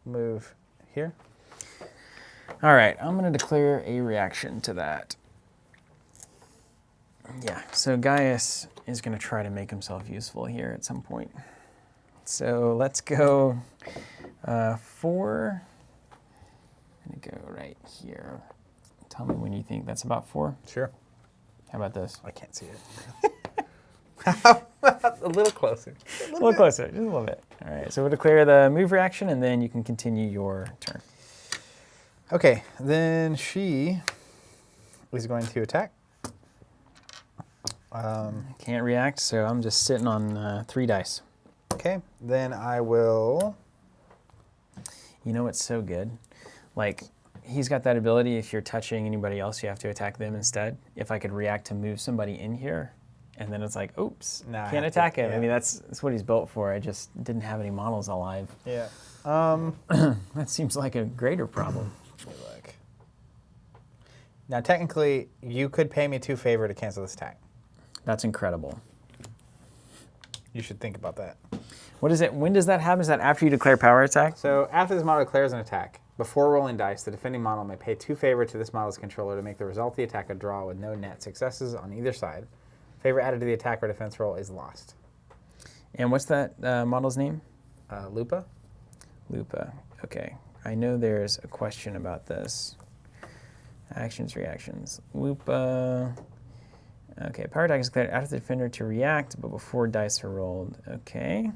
Move here. All right, I'm going to declare a reaction to that. Yeah, so Gaius is going to try to make himself useful here at some point. So let's go 4. I'm going to go right here. Tell me when you think that's about 4. Sure. How about this? I can't see it. A little closer. A little closer, just a little bit. All right, so we'll declare the move reaction, and then you can continue your turn. Okay, then she is going to attack. Can't react, so I'm just sitting on 3 dice. Okay, then I will. You know what's so good? Like, he's got that ability, if you're touching anybody else, you have to attack them instead. If I could react to move somebody in here, and then it's like, oops, No, I can't have to- attack him. yeah. I mean, that's what he's built for. I just didn't have any models alive. Yeah. That seems like a greater problem. Let me look. Now, technically, you could pay me 2 favor to cancel this attack. That's incredible. You should think about that. What is it? When does that happen? Is that after you declare power attack? So, after this model declares an attack, before rolling dice, the defending model may pay 2 favor to this model's controller to make the result of the attack a draw with no net successes on either side. Favor added to the attack or defense roll is lost. And what's that model's name? Lupa? Lupa. Okay. I know there's a question about this. Actions, reactions. Lupa. Okay, power attack is declared after the defender to react, but before dice are rolled. Okay.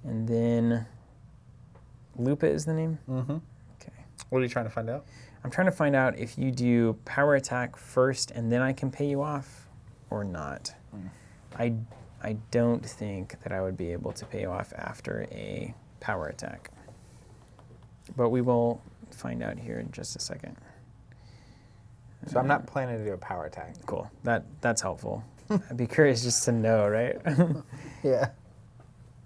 And then Lupa is the name? Mm-hmm. Okay. What are you trying to find out? I'm trying to find out if you do power attack first and then I can pay you off or not. I don't think that I would be able to pay you off after a power attack. But we will find out here in just a second. So I'm not planning to do a power attack. Cool. That's helpful. I'd be curious just to know, right? Yeah.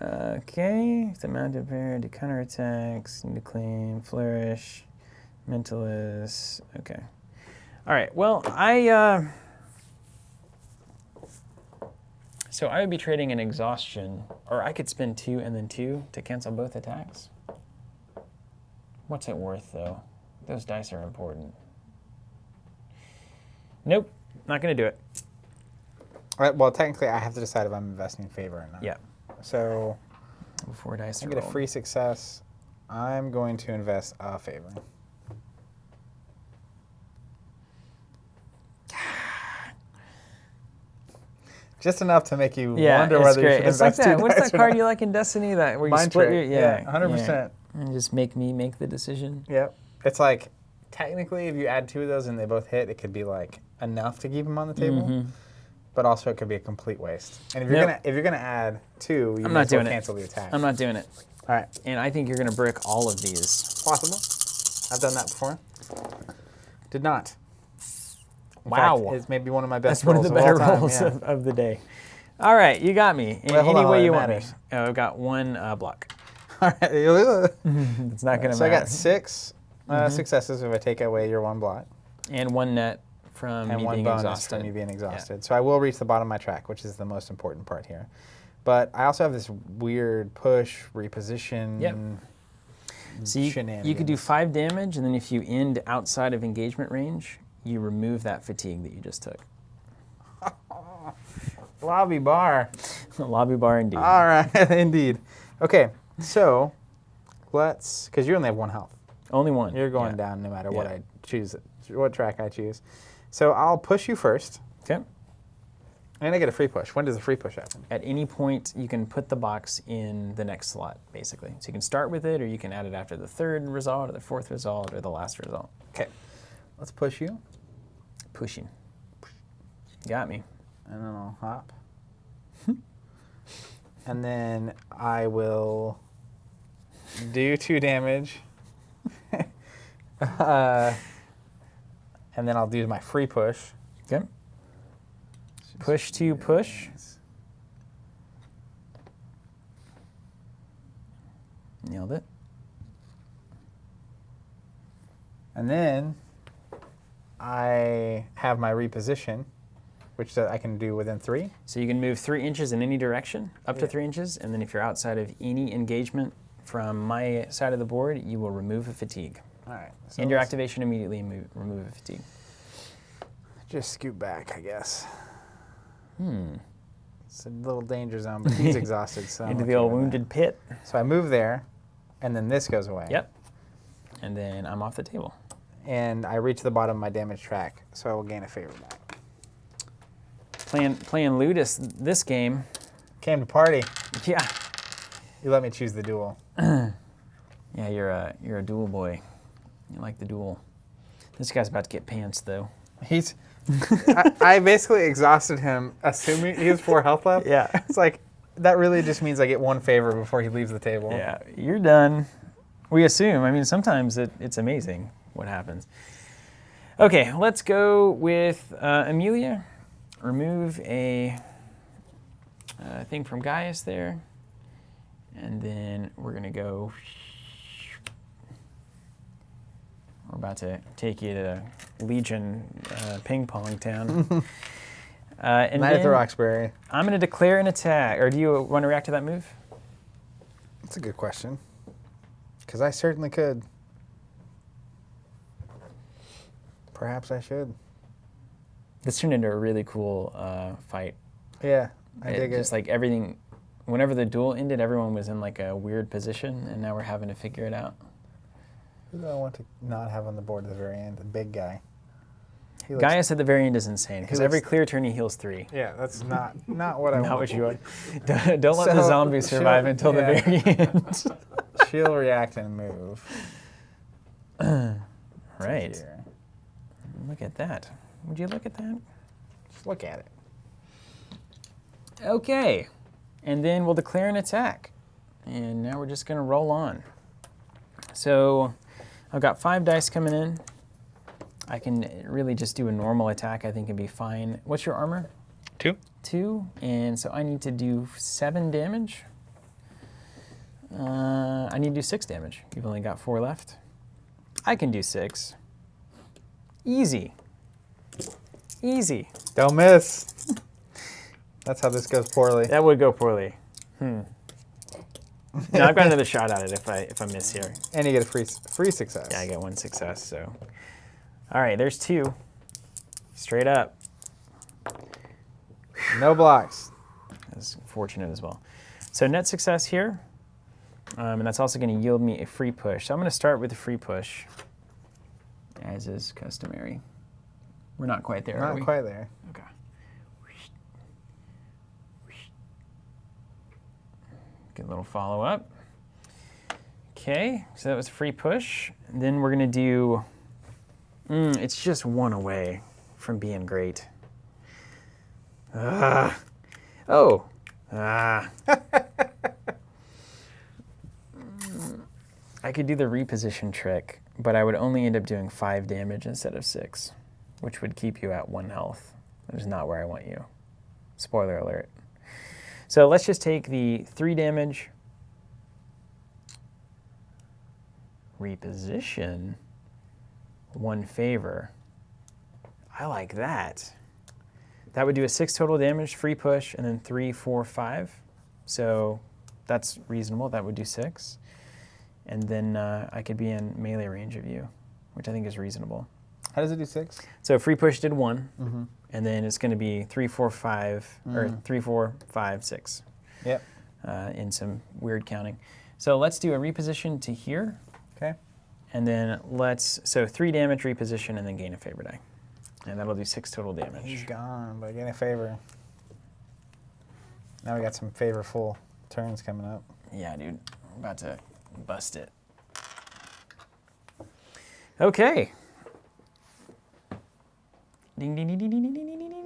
Okay. The mounted pair, do counterattacks, need to claim, flourish, mentalist. Okay. All right. Well, so I would be trading an exhaustion, or I could spend 2 and then 2 to cancel both attacks. What's it worth, though? Those dice are important. Nope, not going to do it. All right, well, technically, I have to decide if I'm investing in favor or not. Yeah, So before dice I are get a rolled. free success. I'm going to invest a favor. Just enough to make you Yeah, wonder it's whether you great. should It's like invest that. 2 What's dice that or card not. you like in Destiny that where you Mind split trick. your Yeah, 100%. yeah. And just make me make the decision. Yep. It's like, technically, if you add 2 of those and they both hit, it could be like enough to keep them on the table. Mm-hmm. But also, it could be a complete waste. And if you're gonna add 2, you I'm might not as well doing it. cancel the attack. I'm not doing it. All right. And I think you're going to brick all of these. Possible. I've done that before. Did not. In Wow. fact, it's maybe one of my best That's one of rolls the better all time, rolls yeah. of the day. All right, you got me. In Well, hold any on, way it you want me. matters. Oh, I've got 1 block. All right. It's not going to So I matter. got 6 successes if I take away your 1 block. And 1 net from And me 1 being bonus exhausted. from you being exhausted. So I will reach the bottom of my track, which is the most important part here. But I also have this weird push, reposition Yep. So you could do shenanigans. 5 damage, and then if you end outside of engagement range, you remove that fatigue that you just took. Lobby bar. Lobby bar indeed. All right, indeed. Okay, so let's, because you only have 1 health. Only 1. You're going Yeah. down no matter what Yeah. I choose, what track I choose. So I'll push you first, Okay. and I get a free push. When does the free push happen? At any point, you can put the box in the next slot, basically. So you can start with it, or you can add it after the 3rd result, or the 4th result, or the last result. Okay, let's push you. Pushing. Got me. And then I'll hop. And then I will do 2 damage. And then I'll do my free push. Okay. Push to push. Nailed it. And then I have my reposition, which I can do within 3. So you can move 3 inches in any direction, up to Yeah. 3 inches, and then if you're outside of any engagement from my side of the board, you will remove a fatigue. All right. So And your let's activation immediately remove a fatigue. just scoot back, I guess. Hmm. It's a little danger zone, but he's exhausted. So I'm Into okay the old with that. wounded pit. So I move there, and then this goes away. Yep. And then I'm off the table. And I reach the bottom of my damage track, so I will gain a favor back. Playing Ludus this game. Came to party. Yeah. You let me choose the duel. Yeah, you're a duel boy. You like the duel. This guy's about to get pants though. He's. I basically exhausted him, assuming he has 4 health left. Yeah. It's like that really just means I get 1 favor before he leaves the table. Yeah, you're done. We assume. I mean, sometimes it's amazing what happens. Okay, let's go with Amelia. Remove a thing from Gaius there. And then we're going to go... We're about to take you to Legion Ping Pong Town. And Night at the then Roxbury. I'm going to declare an attack. Or do you want to react to that move? That's a good question. Because I certainly could. Perhaps I should. This turned into a really cool fight. Yeah, I dig Just it. like everything, whenever the duel ended, everyone was in like a weird position, and now we're having to figure it out. Who do I want to not have on the board at the very end? The big guy. He looks- Gaius at the very end is insane, because He every looks- clear turn he heals 3. Yeah, that's not what I Not want. what you want. Don't let the So, zombies survive she'll- until yeah. the very end. She'll react and move. Right. Here. Look at that. Would you look at that? Just look at it. Okay. And then we'll declare an attack. And now we're just going to roll on. So I've got 5 dice coming in. I can really just do a normal attack. I think it'd be fine. What's your armor? 2. 2. And so I need to do 7 damage. I need to do 6 damage. You've only got 4 left. I can do 6. Easy. Easy. Don't miss. That's how this goes poorly. That would go poorly. No, I've got another shot at it if I miss here. And you get a free success. Yeah, I get 1 success, so. All right, there's 2. Straight up. No blocks. That's fortunate as well. So net success here. And that's also going to yield me a free push. So I'm going to start with a free push, as is customary. We're not quite there, are Not we? quite there. Okay. Good little follow up. Okay, so that was a free push. And then we're going to do, it's just 1 away from being great. Oh. I could do the reposition trick, but I would only end up doing 5 damage instead of 6, which would keep you at 1 health. That is not where I want you. Spoiler alert. So let's just take the 3 damage. Reposition. 1 favor. I like that. That would do a 6 total damage, free push, and then 3, 4, 5. So that's reasonable. That would do 6. And then I could be in melee range of you, which I think is reasonable. How does it do 6? So free push did 1, Mm-hmm. and then it's going to be 3, 4, 5, or 3, 4, 5, 6. Yep. In some weird counting. So let's do a reposition to here, Okay. and then so 3 damage reposition, and then gain a favor die. And that'll do 6 total He's damage. gone, but getting a favor. Now we got some favorful turns coming up. Yeah, dude. I'm about to bust it. Okay. Ding, ding, ding, ding, ding, ding, ding, ding, ding, ding.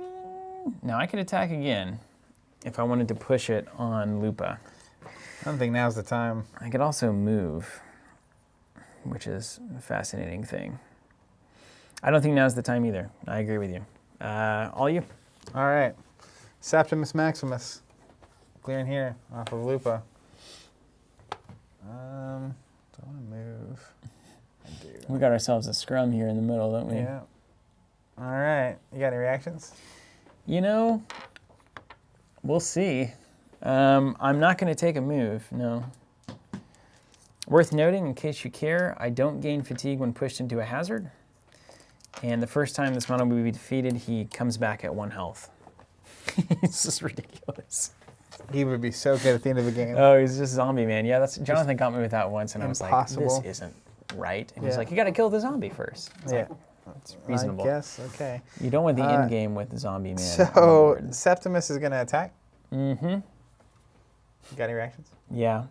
Now I could attack again if I wanted to push it on Lupa. I don't think now's the time. I could also move, which is a fascinating thing. I don't think now's the time either. I agree with you. All you? All right. Septimus Maximus. Clearing here off of Lupa. Do I want to move? I do. We got ourselves a scrum here in the middle, don't we? Yeah. All right. You got any reactions? You know, we'll see. I'm not going to take a move, no. Worth noting, in case you care, I don't gain fatigue when pushed into a hazard. And the first time this model will be defeated, he comes back at 1 health. It's just ridiculous. He would be so good at the end of the game. Oh, he's just zombie, man. Yeah, that's Jonathan got me with that once, and Impossible. I was like, this isn't right. And he's Yeah. like, you got to kill the zombie first. It's Yeah. it's reasonable. I guess, okay. You don't want the end game with the zombie man. on the So, board. Septimus is going to attack. Mm-hmm. You got any reactions? Yeah.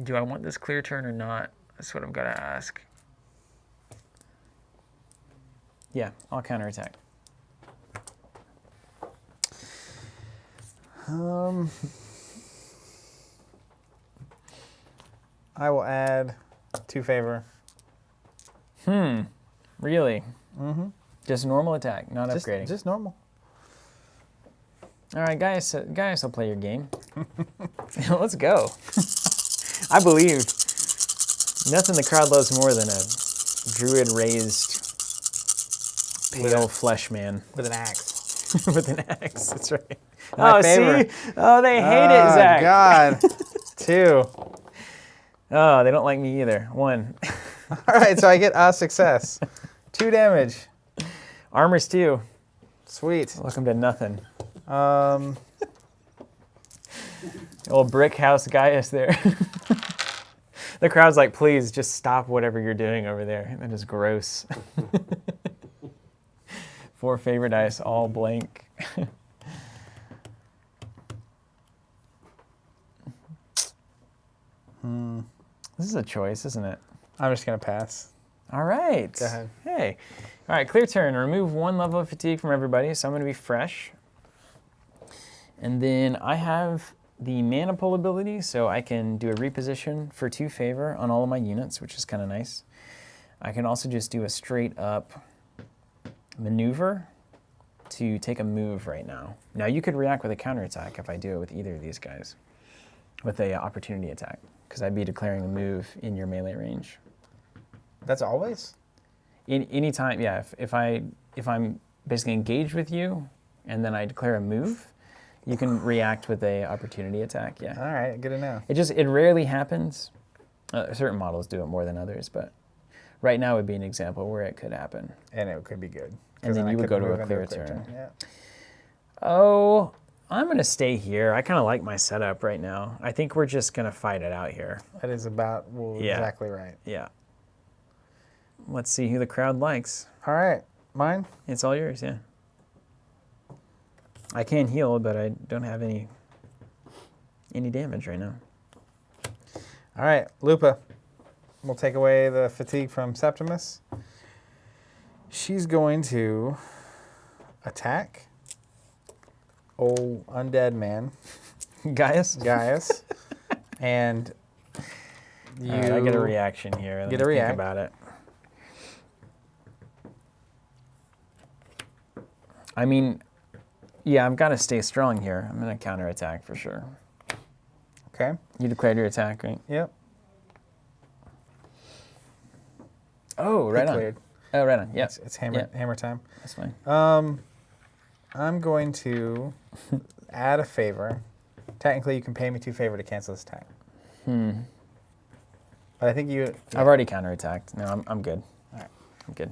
Do I want this clear turn or not? That's what I'm going to ask. Yeah, I'll counterattack. I will add 2 favor. Really? Mm-hmm. Just normal attack, not upgrading. Just normal. All right, guys, I'll play your game. Let's go. I believe nothing the crowd loves more than a druid-raised pale flesh man With an axe. with an axe. That's right. My favorite. See? Oh, they hate it, Zach. God. 2. Oh, they don't like me either. 1. All right, so I get a success. 2 damage. Armor's 2. Sweet. Welcome to nothing. Um, Old brick house Gaius there. The crowd's like, please just stop whatever you're doing over there. That is gross. 4 favor dice, all blank. This is a choice, isn't it? I'm just going to pass. All right. Go ahead. Hey. All right, clear turn. Remove 1 level of fatigue from everybody, so I'm going to be fresh. And then I have the mana pull ability, so I can do a reposition for 2 favor on all of my units, which is kind of nice. I can also just do a straight up maneuver to take a move right now. Now you could react with a counterattack if I do it with either of these guys, with a opportunity attack, because I'd be declaring a move in your melee range. That's always? Any time, yeah. If I'm basically engaged with you, and then I declare a move, you can react with a opportunity attack. Yeah. All right, good to know. It rarely happens. Certain models do it more than others, but right now would be an example where it could happen. And it could be good. And then I you would could go to move a into clear quick turn. Yeah. Oh, I'm gonna stay here. I kind of like my setup right now. I think we're just gonna fight it out here. That is about Yeah. exactly right. Yeah. Let's see who the crowd likes. All right, mine? It's all yours, yeah. I can heal, but I don't have any damage right now. All right, Lupa. We'll take away the fatigue from Septimus. She's going to attack old undead man, Gaius? Gaius, and you All right, I get a reaction here. Let Get me a think react. about it. I mean, yeah, I've got to stay strong here. I'm going to counterattack for sure. Okay. You declared your attack, right? Yep. Oh, right on. Declared. Oh, right on. Yeah, It's hammer time. that's fine. I'm going to add a favor. Technically, you can pay me 2 favor to cancel this attack. But I think you... I've already counterattacked. No, I'm good. All right. I'm good.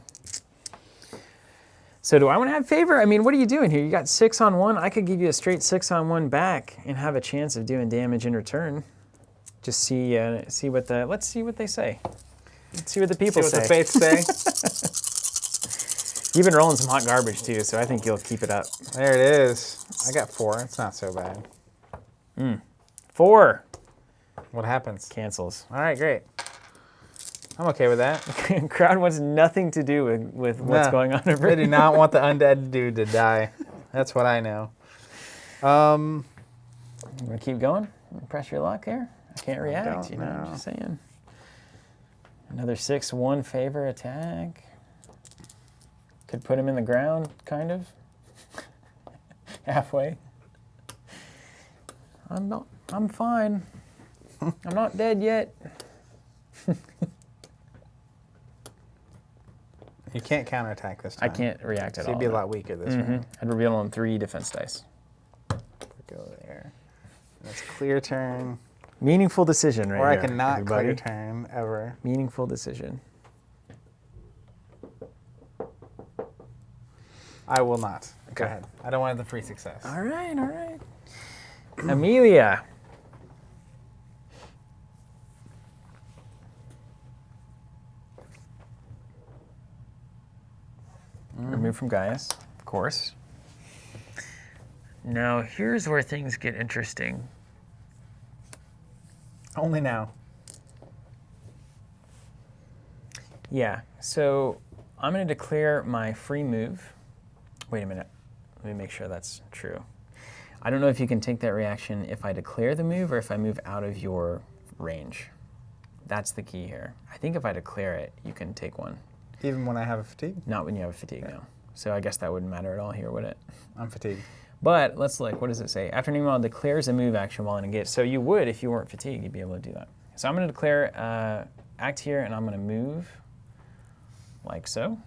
So do I want to have favor? I mean, what are you doing here? You got 6 on 1. I could give you a straight 6 on 1 back and have a chance of doing damage in return. Just see what the... Let's see what they say. Let's see what the people See what say. the fates say. You've been rolling some hot garbage too, so I think you'll keep it up. There it is. I got 4. It's not so bad. 4 What happens? cancels. All right, great. I'm okay with that. Crowd wants nothing to do with what's No, going on over They do here. not want the undead dude to die. That's what I know. You want to keep going? Press your luck here? I can't react, don't you know, I'm know. just saying. Another 6-1 favor attack. Could put him in the ground, kind of. Halfway. I'm fine. I'm not dead yet. You can't counterattack this time. I can't react at So all. you'd be a no. lot weaker this Mhm. round. I'd reveal on 3 defense dice. Go there. That's clear turn. Meaningful decision right Or I here, cannot everybody. clear turn ever. Meaningful decision. I will not. Go Okay. ahead. I don't want the free success. All right, all right. Amelia. Remove from Gaius, of course. Now, here's where things get interesting. Only now. Yeah, so I'm going to declare my free move. Wait a minute. Let me make sure that's true. I don't know if you can take that reaction if I declare the move or if I move out of your range. That's the key here. I think if I declare it, you can take one. Even when I have a fatigue? Not when you have a fatigue, no. So I guess that wouldn't matter at all here, would it? I'm fatigued. But let's look. What does it say? After Nemo declares a move action while engaged. So you would, if you weren't fatigued, you'd be able to do that. So I'm going to declare act here, and I'm going to move like so.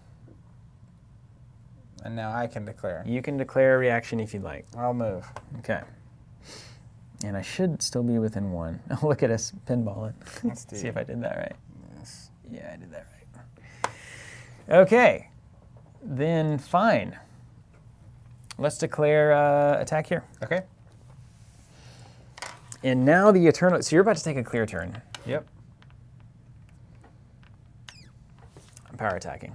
And now I can declare. You can declare a reaction if you'd like. I'll move. Okay. And I should still be within 1. Look at us pinballing. Let's do See if I did that right. this. Yeah, I did that right. Okay. Then fine. Let's declare attack here. Okay. And now the eternal. So you're about to take a clear turn. Yep. I'm power attacking.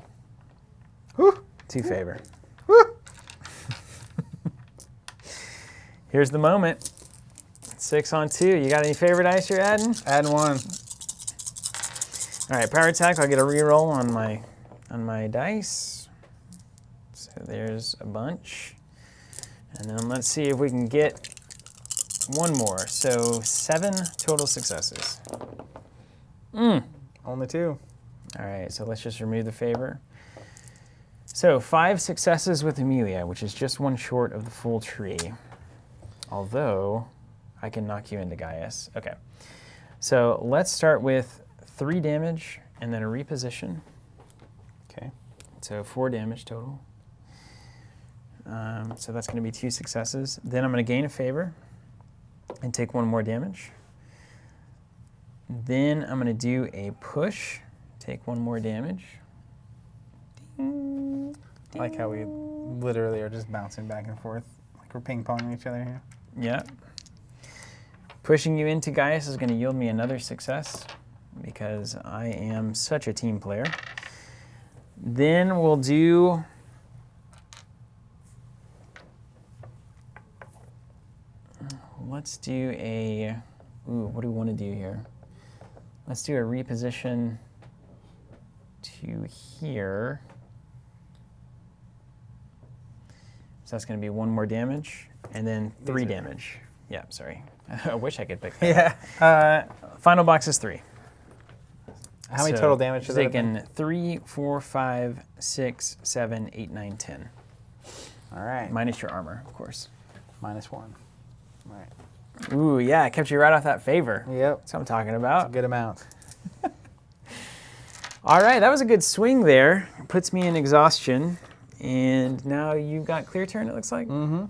Whew. 2 favor. Whew. Here's the moment. 6 on 2. You got any favorite dice you're adding? Add 1. All right, power attack. I'll get a reroll on my dice. So there's a bunch. And then let's see if we can get one more. So 7 total successes. Only 2. All right, so let's just remove the favor. So 5 successes with Amelia, which is just 1 short of the full tree. Although, I can knock you into Gaius. Okay, so let's start with 3 damage and then a reposition. Okay. So 4 damage total. So that's going to be 2 successes. Then I'm going to gain a favor and take 1 more damage. Then I'm going to do a push, take 1 more damage. Ding, I like how we literally are just bouncing back and forth. Like we're ping-ponging each other here. Yeah. Pushing you into Gaius is going to yield me another success because I am such a team player. Then we'll do... Let's do a... Ooh, what do we want to do here? Let's do a reposition to here. So that's going to be 1 more damage, and then 3 damage. Yeah, sorry. I wish I could pick that. Yeah. Final box is 3. How many So total damage should that have taken been? 3, 4, 5, 6, 7, 8, 9, 10. All right. Minus your armor, of course. -1. All right. Ooh, yeah, it kept you right off that favor. Yep. That's what I'm talking A about. good amount. All right, that was a good swing there. Puts me in exhaustion. And now you've got clear turn, it looks like. Mm-hmm.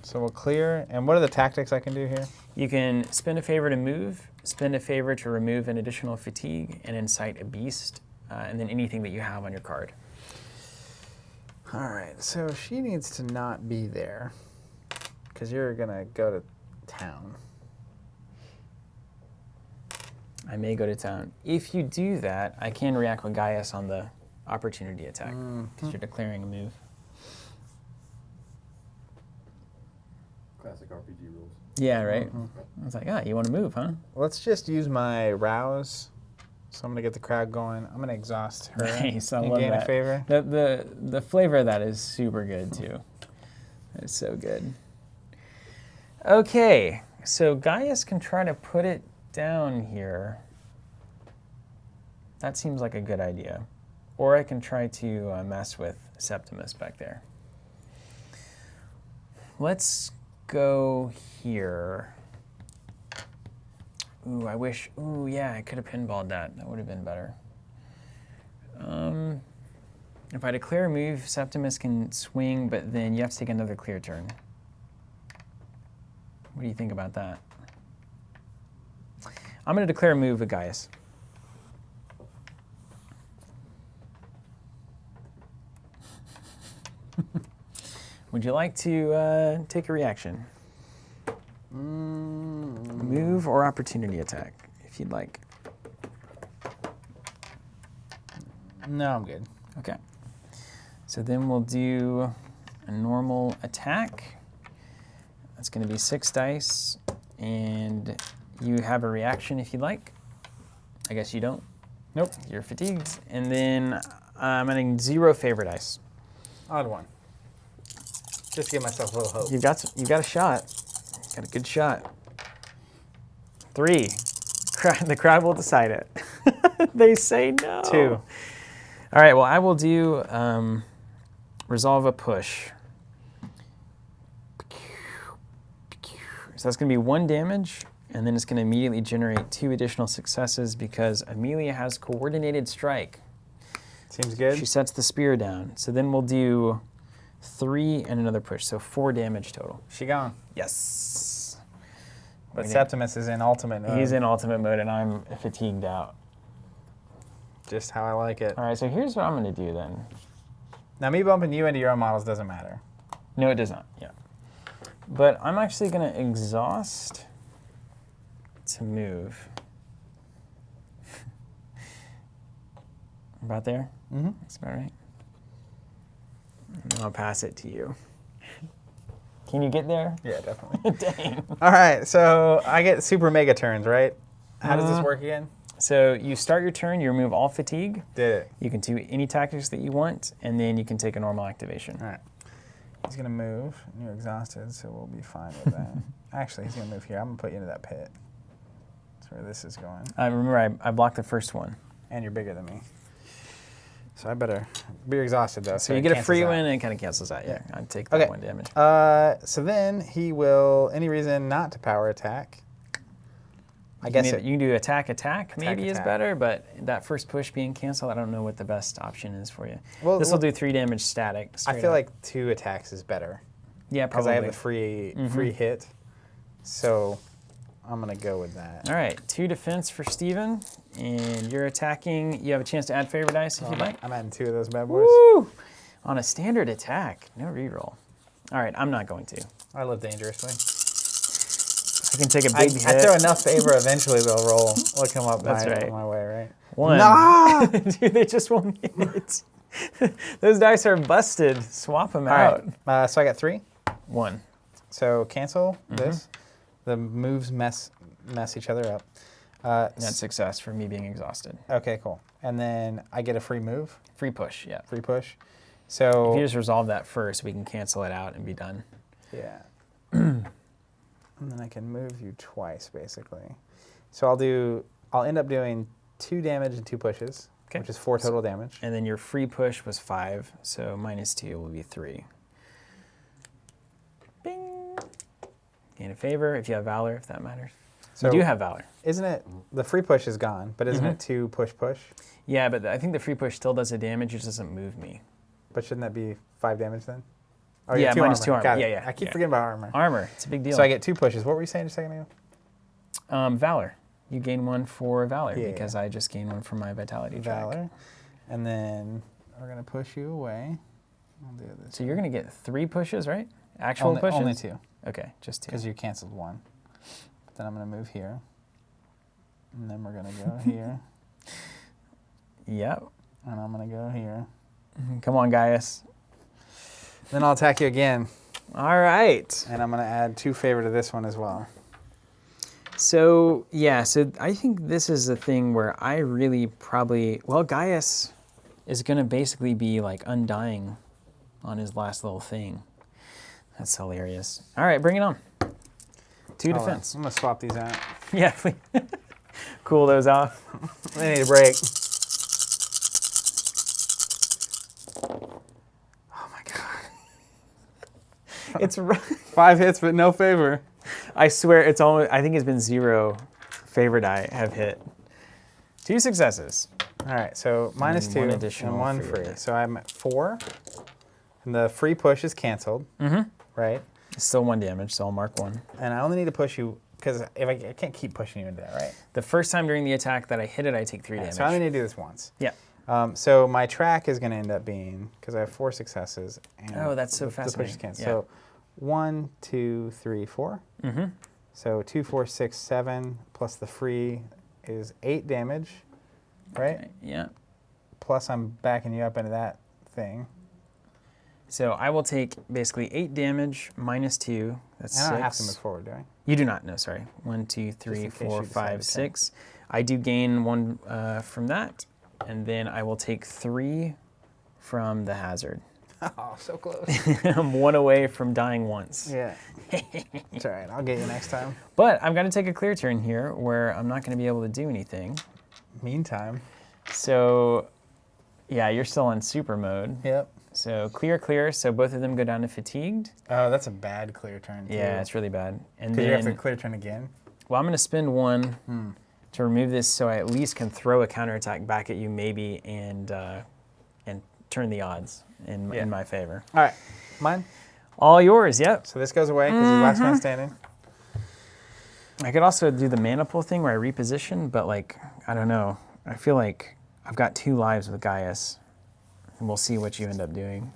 So we'll clear. And what are the tactics I can do here? You can spend a favor to move, spend a favor to remove an additional fatigue, and incite a beast, and then anything that you have on your card. All right. So she needs to not be there because you're going to go to town. I may go to town. If you do that, I can react with Gaius on the opportunity attack because you're declaring a move. Classic RPG rules. Yeah, right? I was like, you want to move, huh? Let's just use my rouse So I'm gonna get the crowd going. I'm gonna exhaust her Nice, I and love gain that. a favor. The flavor of that is super good too. It's so good. Okay, so Gaius can try to put it down here. That seems like a good idea. Or I can try to mess with Septimus back there. Let's go here. Ooh, I wish. Ooh, yeah, I could have pinballed that. That would have been better. If I declare a move, Septimus can swing, but then you have to take another clear turn. What do you think about that? I'm going to declare a move with Gaius. Would you like to take a reaction? Move or opportunity attack, if you'd like. No, I'm good. Okay. So then we'll do a normal attack. That's going to be 6 dice, and you have a reaction if you'd like. I guess you don't. Nope. You're fatigued. And then I'm adding 0 favor dice. Odd one. Just to give myself a little hope. You've got a shot. Got a good shot. 3. The crowd will decide it. They say no. 2. All right. Well, I will do resolve a push. So that's going to be 1 damage, and then it's going to immediately generate 2 additional successes because Amelia has coordinated strike. Seems good. She sets the spear down. So then we'll do 3 and another push, so 4 damage total. She gone. Yes. But Septimus is in ultimate mode. He's in ultimate mode, and I'm fatigued out. Just how I like it. All right, so here's what I'm going to do then. Now, me bumping you into your own models doesn't matter. No, it does not. Yeah. But I'm actually going to exhaust to move. About there? Mm-hmm. That's about right. And then I'll pass it to you. Can you get there? Yeah, definitely. Dang. All right, so I get super mega turns, right? How does this work again? So you start your turn, you remove all fatigue. Did it. You can do any tactics that you want, and then you can take a normal activation. All right. He's going to move, and you're exhausted, so we'll be fine with that. Actually, he's going to move here. I'm going to put you into that pit. That's where this is going. Remember, I blocked the first one. And you're bigger than me. So I better be exhausted, though. So you get a free win, and it kind of cancels out. Yeah, I'd take that 1 damage. So then he will, any reason not to power attack. I guess you can do attack, maybe is attack. better, but that first push being canceled, I don't know what the best option is for you. Well, this will do 3 damage static. I feel like 2 attacks is better. Yeah, Because probably. I have the free hit. So I'm going to go with that. All right, 2 defense for Steven, and you're attacking. You have a chance to add favor dice if you'd like. I'm adding 2 of those bad boys. Woo! On a standard attack, no reroll. All right, I'm not going to. I live dangerously. I can take a I big hit. throw enough favor, eventually they'll roll. They'll come up That's right. my way, right? 1. Nah! Dude, they just won't hit. Those dice are busted. Swap them All out. right. So I got 3. 1. So cancel this. The moves mess each other up. That's success for me being exhausted. Okay, cool. And then I get a free move, Free push, yeah. free push. So If you just resolve that first, we can cancel it out and be done. yeah. And then I can move you twice, basically. So I'll end up doing 2 damage and 2 pushes, Okay. which is 4 total damage. And then your free push was 5, so minus 2 will be 3. Bing. Gain a favor if you have Valor, if that matters. So you do have Valor. Isn't it, the free push is gone, but isn't it 2 push? Yeah, but I think the free push still does the damage, it just doesn't move me. But shouldn't that be 5 damage then? Oh, Yeah, minus 2 armor. Got it. Yeah, yeah, I keep yeah. forgetting about armor. Armor, it's a big deal. So I get 2 pushes. What were you saying just a second ago? Valor. You gain 1 for Valor Yeah. because I just gained 1 for my Vitality track. Valor. And then we're going to push you away. I'll do this. So you're going to get 3 pushes, right? Actual pushes? Only 2, Okay, just 2. because you canceled 1. But then I'm going to move here. And then we're going to go here. Yep. And I'm going to go here. Come on, Gaius. Then I'll attack you again. All right. And I'm going to add 2 favor to this one as well. So, yeah, so I think this is the thing where I really probably, well, Gaius is going to basically be like Undying on his last little thing. That's hilarious. All right, bring it on. Two Hold on. defense. I'm going to swap these out. Yeah, please. Cool those off. They need a break. Oh my god. It's 5 hits, but no favor. I swear it's almost, I think it's been 0 favor die have hit. 2 successes. All right, so minus And 2 one and additional 1 free. free. So I'm at 4. And the free push is canceled. Right? It's still 1 damage, so I'll mark 1. And I only need to push you, because if I can't keep pushing you into that, right? The first time during the attack that I hit it, I take 3 damage. So I only need to do this once. Yeah. So my track is going to end up being, because I have 4 successes. And Oh, that's so the push is fascinating. canceled. Yeah. So 1, 2, 3, 4. So 2, 4, 6, 7, plus the free is 8 damage, right? Okay, yeah. Plus I'm backing you up into that thing. So I will take basically 8 damage minus 2. That's And I 6. don't have to move forward, do I? You do not. No, sorry. 1, 2, 3, in case 4, you decide 5, to. 6. I do gain 1 from that, and then I will take 3 from the hazard. Oh, so close. I'm 1 away from dying once. Yeah. It's all right. I'll get you next time. But I'm going to take a clear turn here where I'm not going to be able to do anything. Meantime. So, yeah, you're still in super mode. Yep. So clear, clear. So both of them go down to fatigued. Oh, that's a bad clear turn, too. Yeah, it's really bad. And Because you have then, to clear turn again? well, I'm going to spend 1 to remove this so I at least can throw a counterattack back at you maybe and turn the odds in my favor. All right. Mine? All yours, yep. So this goes away because he's last man standing. I could also do the mana pool thing where I reposition, but like, I don't know. I feel like I've got 2 lives with Gaius, and we'll see what you end up doing.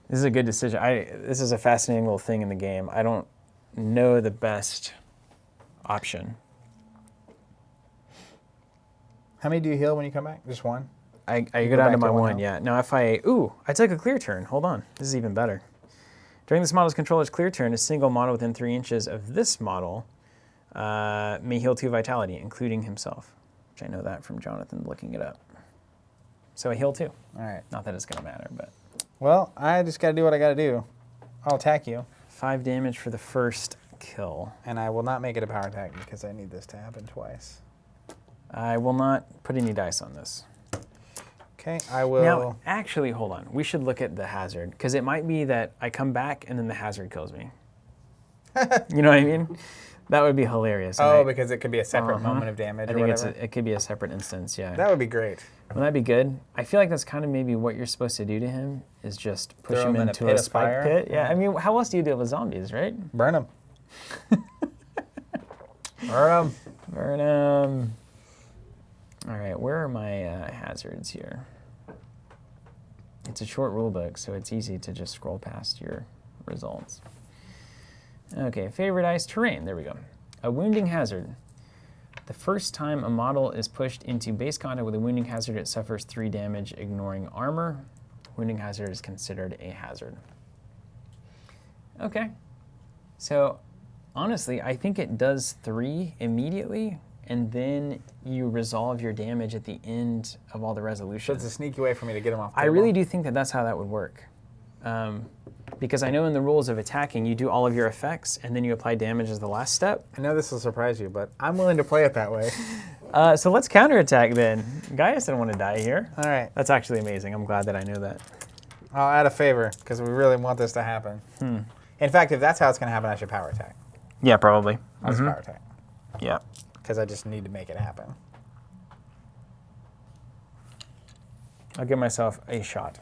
This is a good decision. This is a fascinating little thing in the game. I don't know the best option. How many do you heal when you come back? Just 1? I You go go down to back my to 1 1, health? yeah. Now if I took a clear turn. Hold on. This is even better. During this model's controller's clear turn, a single model within 3 inches of this model may heal 2 vitality, including himself. Which I know that from Jonathan looking it up. So I heal 2. All right. Not that it's going to matter, but... Well, I just got to do what I got to do. I'll attack you. 5 damage for the first kill. And I will not make it a power attack because I need this to happen twice. I will not put any dice on this. Okay, I will... Now, actually, hold on. We should look at the hazard, because it might be that I come back and then the hazard kills me. You know what I mean? That would be hilarious. Oh, because it could be a separate moment of damage I or think whatever? it could be a separate instance, yeah. That would be great. Wouldn't that be good? I feel like that's kind of maybe what you're supposed to do to him, is just push Throw him him in a into pit a of spike fire? pit. Yeah, Yeah. I mean, how else do you deal with zombies, right? Burn him. Burn him. Burn him. All right, where are my hazards here? It's a short rule book, so it's easy to just scroll past your results. Okay, favorite ice terrain. There we go. A wounding hazard. The first time a model is pushed into base contact with a wounding hazard, it suffers 3 damage, ignoring armor. Wounding hazard is considered a hazard. Okay. So, honestly, I think it does 3 immediately, and then you resolve your damage at the end of all the So resolutions. it's a sneaky way for me to get him off the I table. really do think that that's how that would work. Because I know in the rules of attacking, you do all of your effects, and then you apply damage as the last step. I know this will surprise you, but I'm willing to play it that way. So let's counterattack then. Gaius didn't want to die here. All right. That's actually amazing. I'm glad that I know that. I'll add a favor because we really want this to happen. In fact, if that's how it's going to happen, I should power attack. Yeah, probably. I'll just power attack Yeah. because I just need to make it happen. I'll give myself a shot.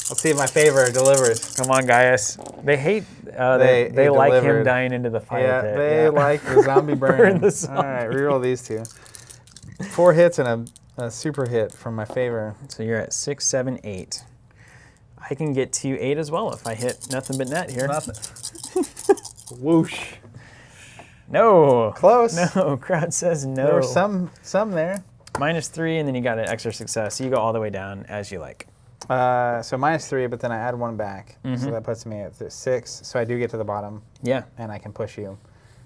Let's see if my favor delivers. Come on, Gaius. They hate. They They like him delivered. dying into the fire Yeah, pit. they like the zombie burning. Burn the All right, reroll these 2. 4 hits and a super hit from my favor. So you're at 6, 7, 8. I can get to 8 as well if I hit nothing but net here. Nothing. Whoosh. No. Close. No. Crowd says no. There were some there. -3, and then you got an extra success. So you go all the way down as you like. So -3, but then I add 1 back. So that puts me at 6. So I do get to the bottom, Yeah. and I can push you.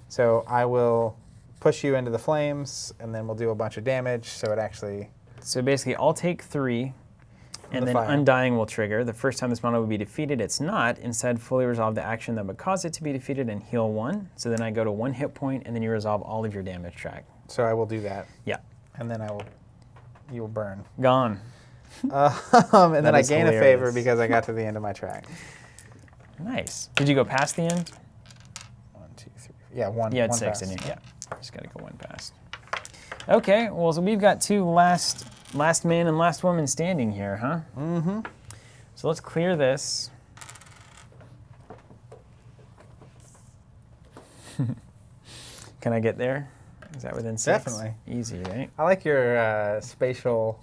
So I will push you into the flames, and then we'll do a bunch of damage. So it actually... So basically, I'll take 3, and the then fire. Undying will trigger. The first time this model will be defeated, it's not. Instead, fully resolve the action that would cause it to be defeated and heal 1. So then I go to 1 hit point, and then you resolve all of your damage track. So I will do that. Yeah. And then you will burn. Gone. And then I is gain a favor hilarious. because I got to the end of my track. Nice. Did you go past the end? 1, 2, 3. Yeah, one. You had one 6, pass. didn't you? Yeah. Just got to go 1 past. Okay, well, so we've got 2 last man and last woman standing here, huh? Mm-hmm. So let's clear this. Can I get there? Is that within 6? Definitely. Easy, right? I like your spatial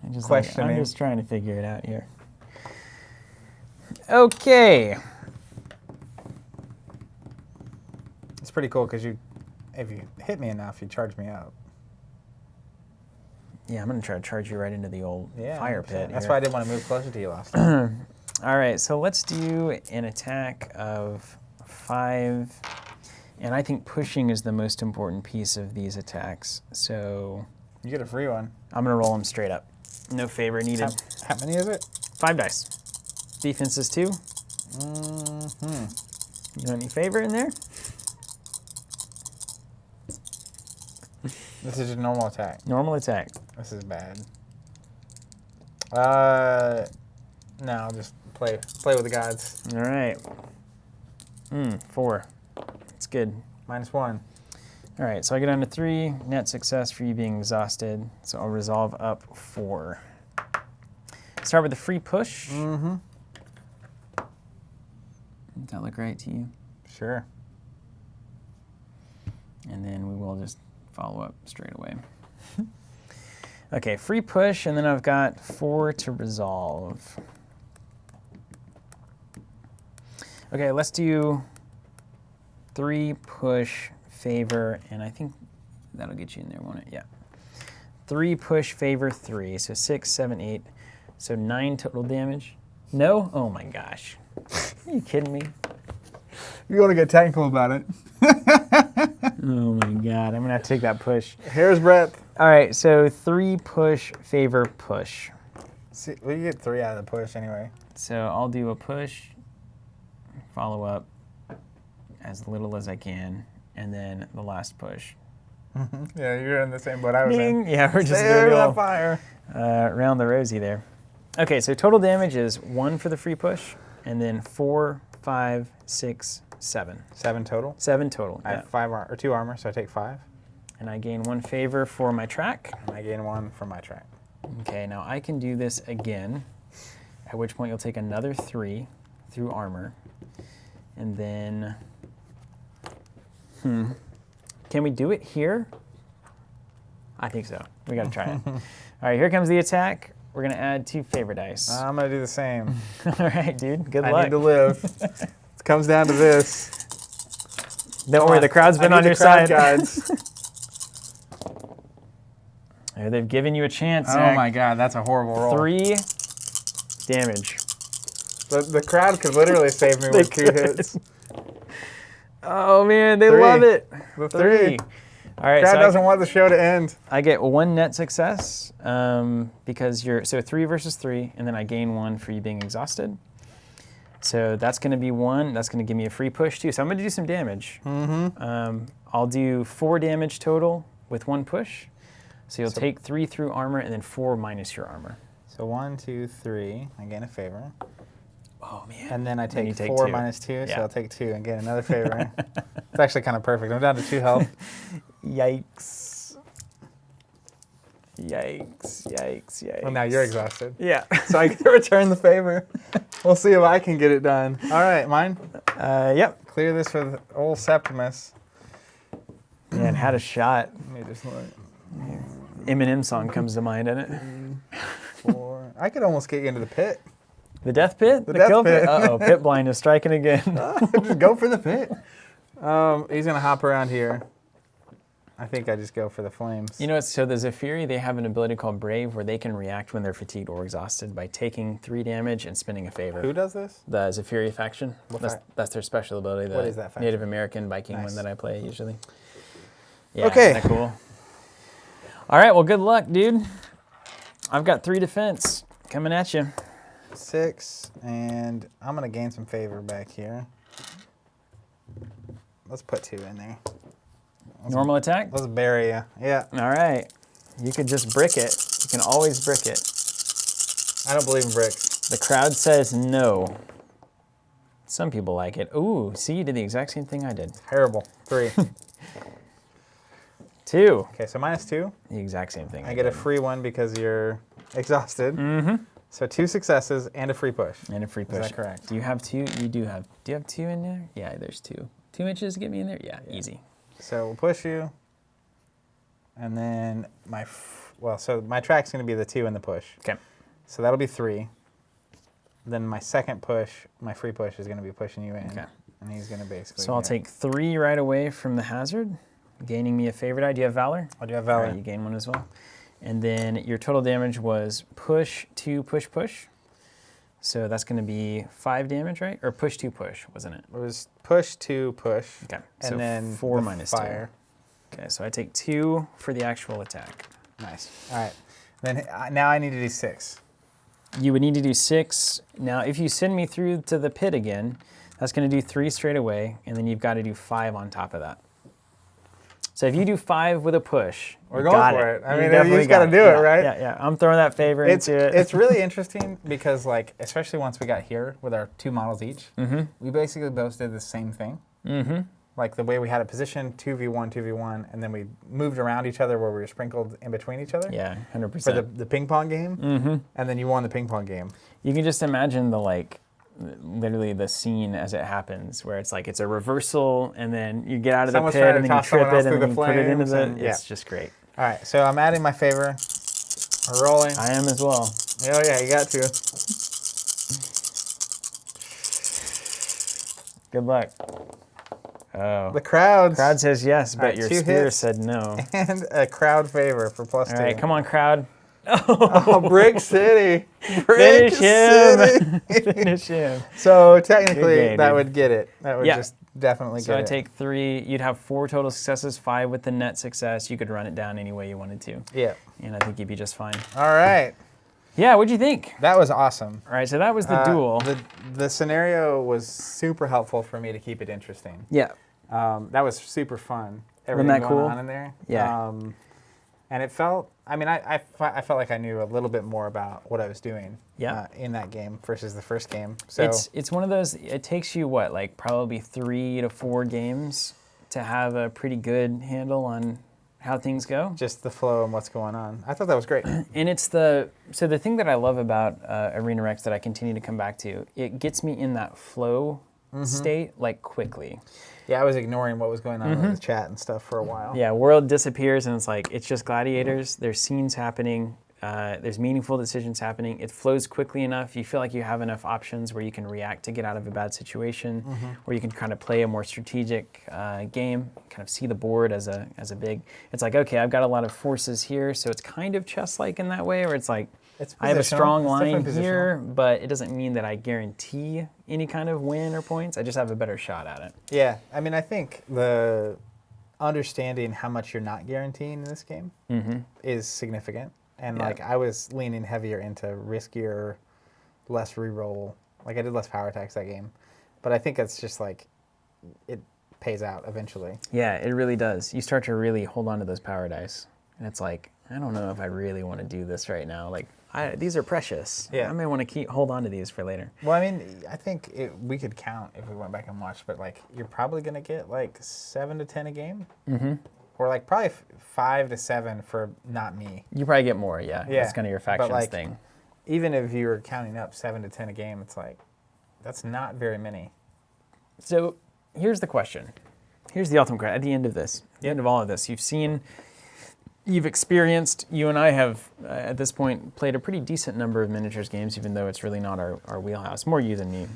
I'm just questioning. I'm just trying to figure it out here. Okay. It's pretty cool because if you hit me enough, you charge me up. Yeah, I'm going to try to charge you right into the old fire pit. That's here. why I didn't want to move closer to you last time. All right, so let's do an attack of 5. And I think pushing is the most important piece of these attacks. So You get a free one. I'm going to roll them straight up. No favor needed. How many is it? 5 dice. Defense is 2. Mm-hmm. You want any favor in there? This is a normal attack. Normal attack. This is bad. No, I'll just play with the gods. All right. 4. That's good. -1. All right, so I get down to 3. Net success for you being exhausted. So I'll resolve up 4. Start with the free push. Mm-hmm. Does that look right to you? Sure. And then we will just follow up straight away. Okay, free push, and then I've got 4 to resolve. Okay, let's do 3 push, favor, and I think that'll get you in there, won't it? Yeah. 3 push, favor, 3. So 6, 7, 8. So 9 total damage. No? Oh my gosh. Are you kidding me? You want to get technical about it. Oh my god, I'm gonna have to take that push. Hair's breadth. All right, so 3 push, favor, push. See, well, you get 3 out of the push anyway. So I'll do a push, follow up as little as I can, and then the last push. Yeah, you're in the same boat I was in. Ding! Yeah, we're just Stay doing over it that all fire. round the rosy there. Okay, so total damage is 1 for the free push, and then 4, 5, 6, 7. 7 total. 7 total. I Yeah. have 2 armor, so I take 5. And I gain 1 favor for my track. And I gain 1 from my track. Okay, now I can do this again, at which point you'll take another 3 through armor. And then, can we do it here? I think so. We gotta try it. All right, here comes the attack. We're gonna add 2 favor dice. I'm going to do the same. All right, dude, good I luck. need to live. It comes down to this. Don't worry, the crowd's been I on need your the crowd side. Guides. There, they've given you a chance, Oh Zach. my god, that's a horrible roll. 3 damage. The crowd could literally save me with 2 hits. Oh man, they 3. love it. The 3. 3. All right, Crowd so doesn't want the show to end. I get 1 net success because so 3 versus 3, and then I gain 1 for you being exhausted. So that's going to be 1. That's going to give me a free push too. So I'm going to do some damage. I'll do 4 damage total with 1 push. So you'll take 3 through armor and then 4 minus your armor. So 1, 2, 3. I gain a favor. Oh man. And then I Then you take take 4 2. minus 2, so Yeah. I'll take 2 and gain another favor. It's actually kind of perfect. I'm down to 2 health. Yikes. Yikes, yikes, yikes. Well, now you're exhausted. Yeah. So I get to return the favor. We'll see if I can get it done. All right, mine. Yep. Clear this with old Septimus. Man, had a shot. Let me just look. Eminem song comes to mind, doesn't it? 4. I could almost get you into the pit. The death pit? The death kill pit. Uh-oh, pit blind is striking again. Just go for the pit. He's going to hop around here. I think I just go for the flames. You know, so the Zephyri, they have an ability called Brave where they can react when they're fatigued or exhausted by taking 3 damage and spinning a favor. Who does this? The Zephyri faction. That's their special ability. What is that faction? Native American Viking one that I play usually. Yeah, okay. Isn't that cool? All right, well, good luck, dude. I've got 3 defense coming at you. 6, and I'm going to gain some favor back here. Let's put 2 in there. Normal attack? Let's bury you. Yeah. All right. You could just brick it. You can always brick it. I don't believe in bricks. The crowd says no. Some people like it. Ooh, see, you did the exact same thing I did. Terrible. 3. 2. Okay, so -2. The exact same thing. I get a free one because you're exhausted. Mm-hmm. So 2 successes and a free push. And a free push. Is that correct? Do you have 2? You do have. Do you have 2 in there? Yeah, there's 2. 2 inches to get me in there? Yeah, easy. So we'll push you. And then so my track's going to be the 2 and the push. Okay. So that'll be 3. Then my second push, my free push, is going to be pushing you in. Okay. And he's going to basically... So I'll take 3 right away from the hazard, gaining me a favor die. Do you have Valor? I do have Valor. All right, you gain 1 as well. And then your total damage was push 2, push, push. So that's going to be 5 damage, right? Or push 2, push, wasn't it? It was push 2, push. Okay. And So then 4 the minus fire. 2. Okay, so I take 2 for the actual attack. Nice. All right. Then now I need to do 6. You would need to do 6. Now, if you send me through to the pit again, that's going to do 3 straight away, and then you've got to do 5 on top of that. So if you do 5 with a push, we're going for it. I mean, you just got to do it, it, right? Yeah. I'm throwing that favor into it. It's really interesting because, like, especially once we got here with our 2 models each, we basically both did the same thing. Like the way we had it positioned, 2v1, 2v1, and then we moved around each other where we were sprinkled in between each other. Yeah, 100%. For the ping pong game, and then you won the ping pong game. You can just imagine literally the scene as it happens, where it's like it's a reversal, and then you get out of Someone's the pit, trying to and then you toss someone trip else it, and through then the you put it into flames, the... and- It's just great. All right, so I'm adding my favor. We're rolling. I am as well. Oh, yeah, you got to. Good luck. Oh. The crowd Crowd says yes, but right, your 2 spear hits. said no. and a crowd favor for +2. All right, come on, crowd. Oh, Brick City. Finish him. Finish him. So technically, Good game, that dude. would get it. That would just definitely So get I it. take 3. You'd have 4 total successes, 5 with the net success. You could run it down any way you wanted to. Yeah. And I think you'd be just fine. All right. Yeah, what'd you think? That was awesome. All right, so that was the duel. The scenario was super helpful for me to keep it interesting. Yeah. That was super fun. Wasn't Everything that going cool? on in there. Yeah. And it felt, I mean, I felt like I knew a little bit more about what I was doing in that game versus the first game. So It's one of those, it takes you what, like probably 3 to 4 games to have a pretty good handle on how things go. just the flow and what's going on. I thought that was great. And it's so the thing that I love about Arena Rex that I continue to come back to, it gets me in that flow state like quickly. Yeah, I was ignoring what was going on in the chat and stuff for a while. Yeah, world disappears and it's like, it's just gladiators. There's scenes happening. There's meaningful decisions happening. It flows quickly enough. You feel like you have enough options where you can react to get out of a bad situation, where you can kind of play a more strategic game, kind of see the board as a big. It's like, okay, I've got a lot of forces here, so it's kind of chess-like in that way, where it's like, I have a strong line here, but it doesn't mean that I guarantee any kind of win or points. I just have a better shot at it. Yeah, I mean, I think the understanding how much you're not guaranteeing in this game is significant. And like I was leaning heavier into riskier, less reroll. Like I did less power attacks that game, but I think it's just like it pays out eventually. Yeah, it really does. You start to really hold on to those power dice, and it's like, I don't know if I really want to do this right now. Like these are precious. Yeah, I may want to hold on to these for later. Well, I mean, I think we could count if we went back and watched, but like you're probably gonna get like 7 to 10 a game. Or like probably 5 to 7 for not me. You probably get more, yeah. That's kind of your factions like, thing. Even if you were counting up 7 to 10 a game, it's like, that's not very many. So here's the question. Here's the ultimate question. At the end of this, at the end of all of this, you've experienced, you and I have, at this point, played a pretty decent number of miniatures games, even though it's really not our wheelhouse. More you than me.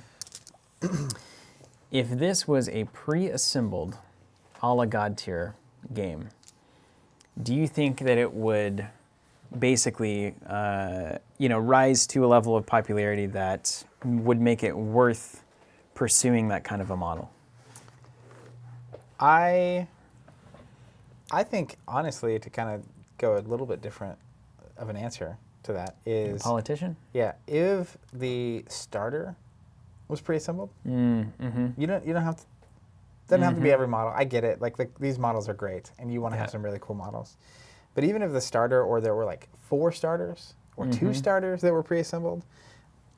If this was a pre-assembled, a la God tier game, do you think that it would basically, rise to a level of popularity that would make it worth pursuing that kind of a model? I think, honestly, to kind of go a little bit different of an answer to that is... Politician? Yeah, if the starter was pre-assembled, you don't have to... Doesn't have to be every model. I get it. Like these models are great, and you want to have some really cool models. But even if the starter, or there were like 4 starters or 2 starters that were pre-assembled,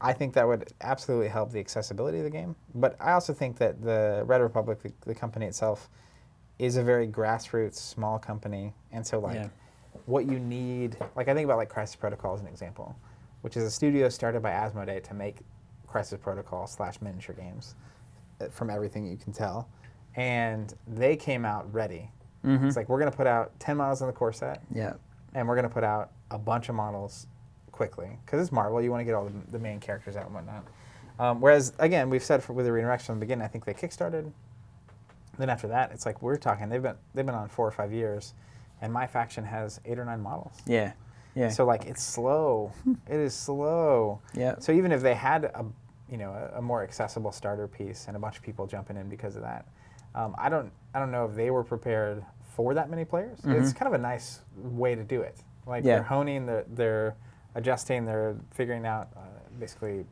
I think that would absolutely help the accessibility of the game. But I also think that the Red Republic, the company itself, is a very grassroots, small company. And so what you need, like I think about like Crisis Protocol as an example, which is a studio started by Asmodee to make Crisis Protocol / miniature games, from everything you can tell. And they came out ready. It's like, we're going to put out 10 models in the core set, and we're going to put out a bunch of models quickly. Because it's Marvel, you want to get all the main characters out and whatnot. Whereas, again, we've said with the Redirection from the beginning, I think they kickstarted. Then after that, it's like, we're talking, they've been on 4 or 5 years, and my faction has 8 or 9 models. Yeah. So like, it's slow. It is slow. Yeah. So even if they had a more accessible starter piece and a bunch of people jumping in because of that, I don't know if they were prepared for that many players. It's kind of a nice way to do it. Like they're honing, they're adjusting, they're figuring out basically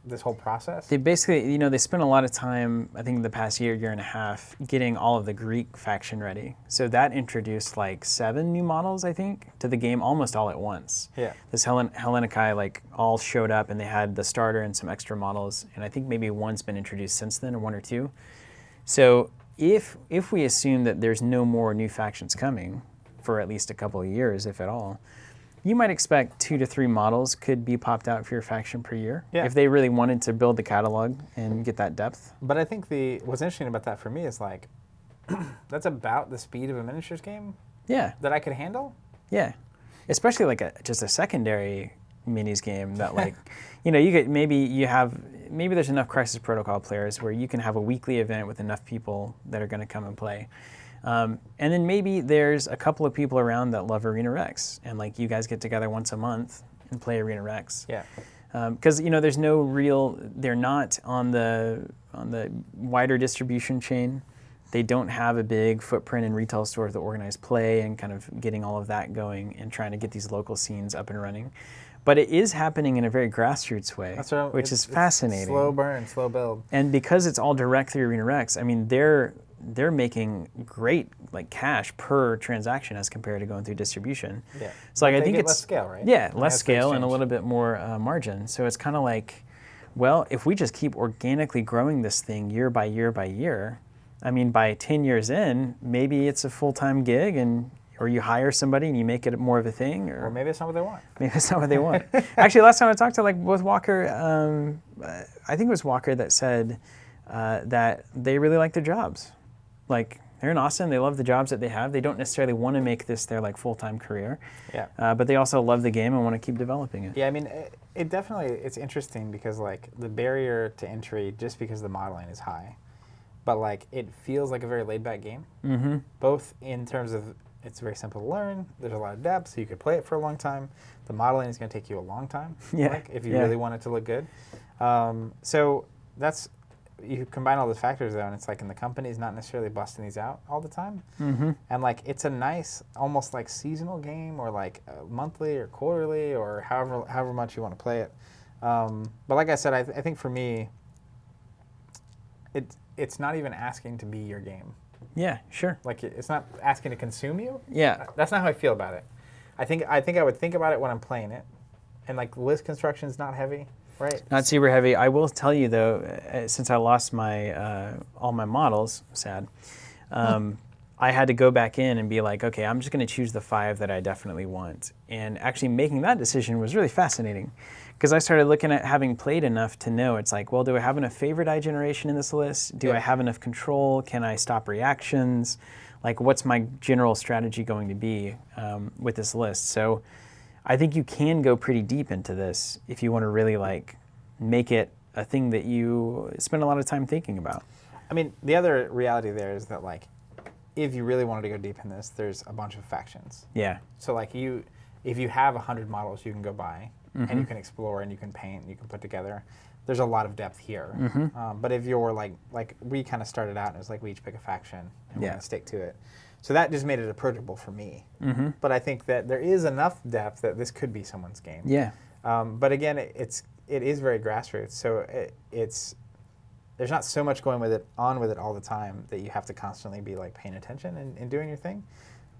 this whole process. They basically, they spent a lot of time, I think, the past year and a half, getting all of the Greek faction ready. So that introduced like 7 new models, I think, to the game almost all at once. Yeah. This Hellenici all showed up, and they had the starter and some extra models, and I think maybe one's been introduced since then, or 1 or 2. So if we assume that there's no more new factions coming for at least a couple of years, if at all, you might expect 2 to 3 models could be popped out for your faction per year, if they really wanted to build the catalog and get that depth. But I think what's interesting about that for me is like, that's about the speed of a miniatures game that I could handle. Yeah, especially like just a secondary minis game that you get, maybe there's enough Crisis Protocol players where you can have a weekly event with enough people that are going to come and play. And then maybe there's a couple of people around that love Arena Rex, and you guys get together once a month and play Arena Rex. Yeah. Because there's no they're not on the wider distribution chain. They don't have a big footprint in retail stores that organize play and kind of getting all of that going and trying to get these local scenes up and running. But it is happening in a very grassroots way, which is fascinating. Slow burn, slow build. And because it's all direct through Arena Rex, I mean, they're making great cash per transaction as compared to going through distribution. Yeah. So I think it's less scale, right? Yeah, less scale and a little bit more margin. So it's kind of like, well, if we just keep organically growing this thing year by year by year, I mean, by 10 years in, maybe it's a full-time gig, or you hire somebody and you make it more of a thing, or maybe it's not what they want. Maybe it's not what they want. Actually, last time I talked to with Walker, I think it was Walker that said that they really like their jobs. They're in Austin, they love the jobs that they have. They don't necessarily want to make this their full-time career. Yeah. But they also love the game and want to keep developing it. Yeah, I mean, it definitely, it's interesting because the barrier to entry, just because the modeling is high, but it feels like a very laid-back game. Mm-hmm. Both in terms of it's very simple to learn, there's a lot of depth, so you could play it for a long time. The modeling is going to take you a long time, if you really want it to look good. So that's, you combine all those factors though, and it's in the company's not necessarily busting these out all the time. Mm-hmm. And it's a nice, almost seasonal game, or monthly or quarterly, or however much you want to play it. But like I said, I think for me, it's not even asking to be your game. Yeah, sure. It's not asking to consume you. Yeah. That's not how I feel about it. I think I would think about it when I'm playing it, and list construction is not heavy, right? Not super heavy. I will tell you though, since I lost my all my models, sad. I had to go back in and be okay, I'm just going to choose the 5 that I definitely want. And actually making that decision was really fascinating, because I started looking at, having played enough to know, it's well, do I have enough favorite eye generation in this list? Do I have enough control? Can I stop reactions? What's my general strategy going to be with this list? So I think you can go pretty deep into this if you want to really make it a thing that you spend a lot of time thinking about. I mean, the other reality there is that if you really wanted to go deep in this, there's a bunch of factions. Yeah. So like if you have 100 models you can go buy, Mm-hmm. and you can explore and you can paint and you can put together, there's a lot of depth here. Mm-hmm. But if you're like we kind of started out and it was like we each pick a faction and we're Yeah. gonna stick to it. So that just made it approachable for me. Mm-hmm. But I think that there is enough depth that this could be someone's game. Yeah. But again, it is very grassroots. So there's not so much going with it all the time that you have to constantly be like paying attention and doing your thing.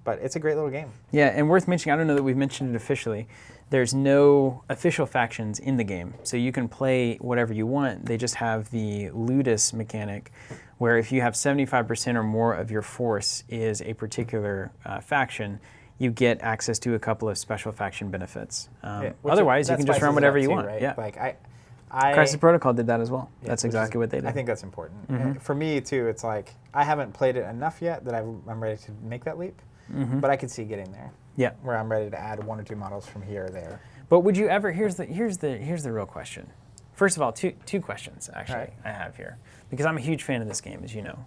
But it's a great little game. Yeah, and worth mentioning, I don't know that we've mentioned it officially, there's no official factions in the game. So you can play whatever you want. They just have the Ludus mechanic, where if you have 75% or more of your force is a particular faction, you get access to a couple of special faction benefits. Otherwise, you can just run whatever you want. Right? Yeah. Like Crisis Protocol did that as well. Yeah, That's which exactly what they did. I think that's important. Mhm. For me, too, it's like I haven't played it enough yet that I'm ready to make that leap, Mhm. but I could see getting there. Yeah. Where I'm ready to add 1 or 2 models from here or there. But would you ever? Here's the real question. First of all, two questions actually Right. I have here, because I'm a huge fan of this game, as you know.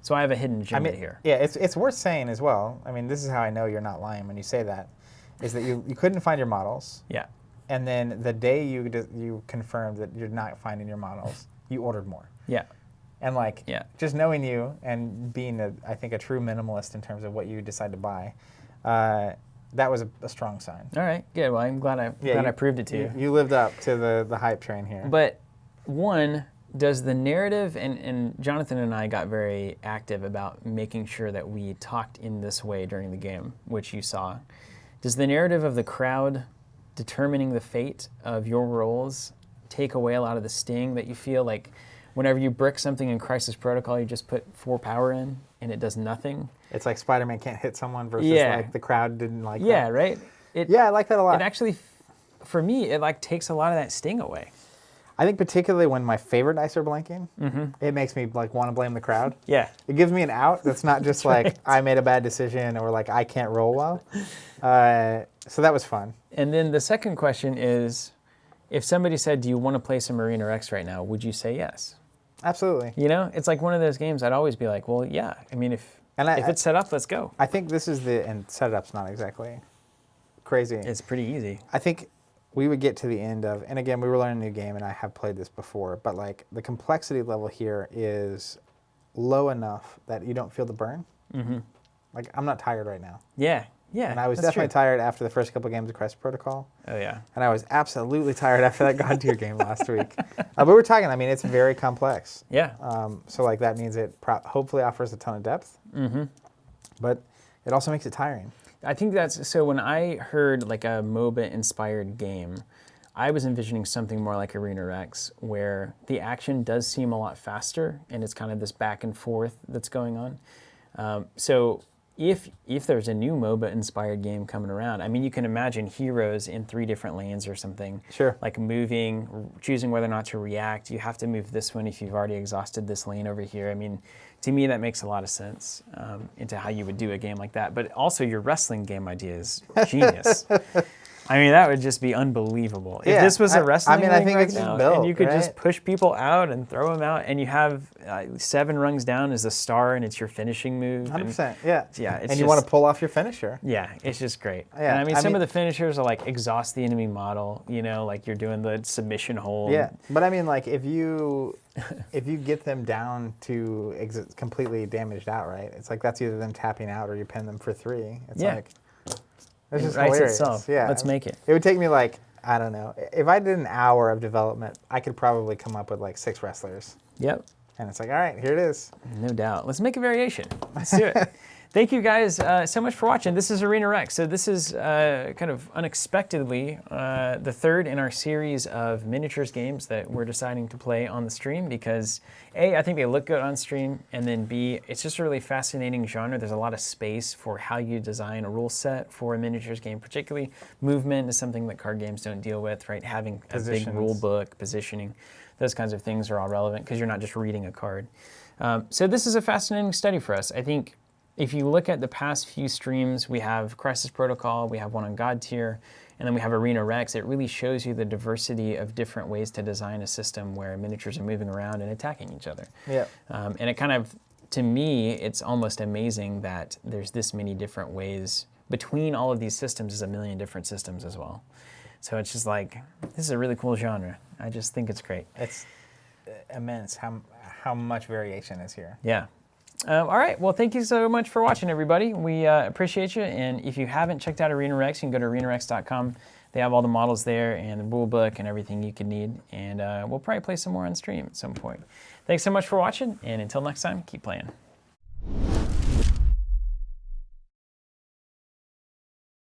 So I have a hidden agenda here. Yeah, it's worth saying as well. I mean, this is how I know you're not lying when you say that, is that you couldn't find your models, Yeah. and then the day you confirmed that you're not finding your models, you ordered more. Yeah. And like, Yeah. just knowing you and being I think a true minimalist in terms of what you decide to buy, that was a strong sign. All right. Good. Well, I'm glad I proved it to you. You lived up to the hype train here. But one, does the narrative, and Jonathan and I got very active about making sure that we talked in this way during the game, which you saw. Does the narrative of the crowd determining the fate of your rolls take away a lot of the sting that you feel like whenever you brick something in Crisis Protocol, you just put 4 power in and it does nothing? It's like Spider-Man can't hit someone versus Yeah. like the crowd didn't like Yeah, that. right? Yeah, I like that a lot. It actually, for me, it like takes a lot of that sting away. I think particularly when my favorite dice are blanking, Mm-hmm. it makes me like want to blame the crowd. Yeah. It gives me an out that's not just like right. I made a bad decision or like I can't roll well. So that was fun. And then the second question is, if somebody said, do you want to play some Marine or X right now, would you say yes? Absolutely. You know, it's like one of those games I'd always be like, well, yeah. I mean, if it's set up, let's go. I think this is and setup's not exactly crazy. It's pretty easy. I think we would get to the end of, and again, we were learning a new game and I have played this before, but like the complexity level here is low enough that you don't feel the burn. Mm-hmm. Like I'm not tired right now. Yeah. Yeah. And I was that's definitely true. tired after the first couple games of Crisis Protocol. Oh, yeah. And I was absolutely tired after that God tier game last week. But we're talking, I mean, it's very complex. Yeah. So like that means it hopefully offers a ton of depth, Mm-hmm. but it also makes it tiring. I think that's, so when I heard like a MOBA-inspired game, I was envisioning something more like Arena Rex, where the action does seem a lot faster, and it's kind of this back and forth that's going on. So if there's a new MOBA-inspired game coming around, I mean, you can imagine heroes in 3 different lanes or something. Sure. Like moving, choosing whether or not to react. You have to move this one if you've already exhausted this lane over here. I mean, to me, that makes a lot of sense into how you would do a game like that. But also, your wrestling game idea is genius. I mean, that would just be unbelievable. Yeah, If this was a wrestling I ring think right it's just now, built, and you could right? just push people out and throw them out, and you have 7 rungs down is the star, and it's your finishing move. 100%, yeah. Yeah, it's and you want to just- pull off your finisher. Yeah, it's just great. Yeah, And I mean, I some mean- of the finishers are like exhaust the enemy model, you know, like you're doing the submission hold. Yeah, but I mean, like if you get them down to completely damaged out, right? It's like that's either them tapping out or you pin them for 3. It's Yeah. like it's It just writes hilarious. itself. Yeah, Let's make it. It would take me like I don't know. If I did an hour of development, I could probably come up with like 6 wrestlers, Yep. and it's like, all right, here it is. No doubt. Let's make a variation. Let's do it. Thank you guys so much for watching. This is Arena Rex. So this is kind of unexpectedly the 3rd in our series of miniatures games that we're deciding to play on the stream because A, I think they look good on stream, and then B, it's just a really fascinating genre. There's a lot of space for how you design a rule set for a miniatures game, particularly movement is something that card games don't deal with, right? Having a big Positions. rule book, positioning, those kinds of things are all relevant because you're not just reading a card. So this is a fascinating study for us. I think if you look at the past few streams, we have Crisis Protocol, we have one on God tier, and then we have Arena Rex. It really shows you the diversity of different ways to design a system where miniatures are moving around and attacking each other. Yeah. And it kind of to me, it's almost amazing that there's this many different ways. Between all of these systems is a million different systems as well. So it's just like, this is a really cool genre. I just think it's great. It's immense how much variation is here. Yeah. All right. Well, thank you so much for watching, everybody. We appreciate you. And if you haven't checked out Arena Rex, you can go to arenarex.com. They have all the models there and the rule book and everything you could need. And we'll probably play some more on stream at some point. Thanks so much for watching. And until next time, keep playing.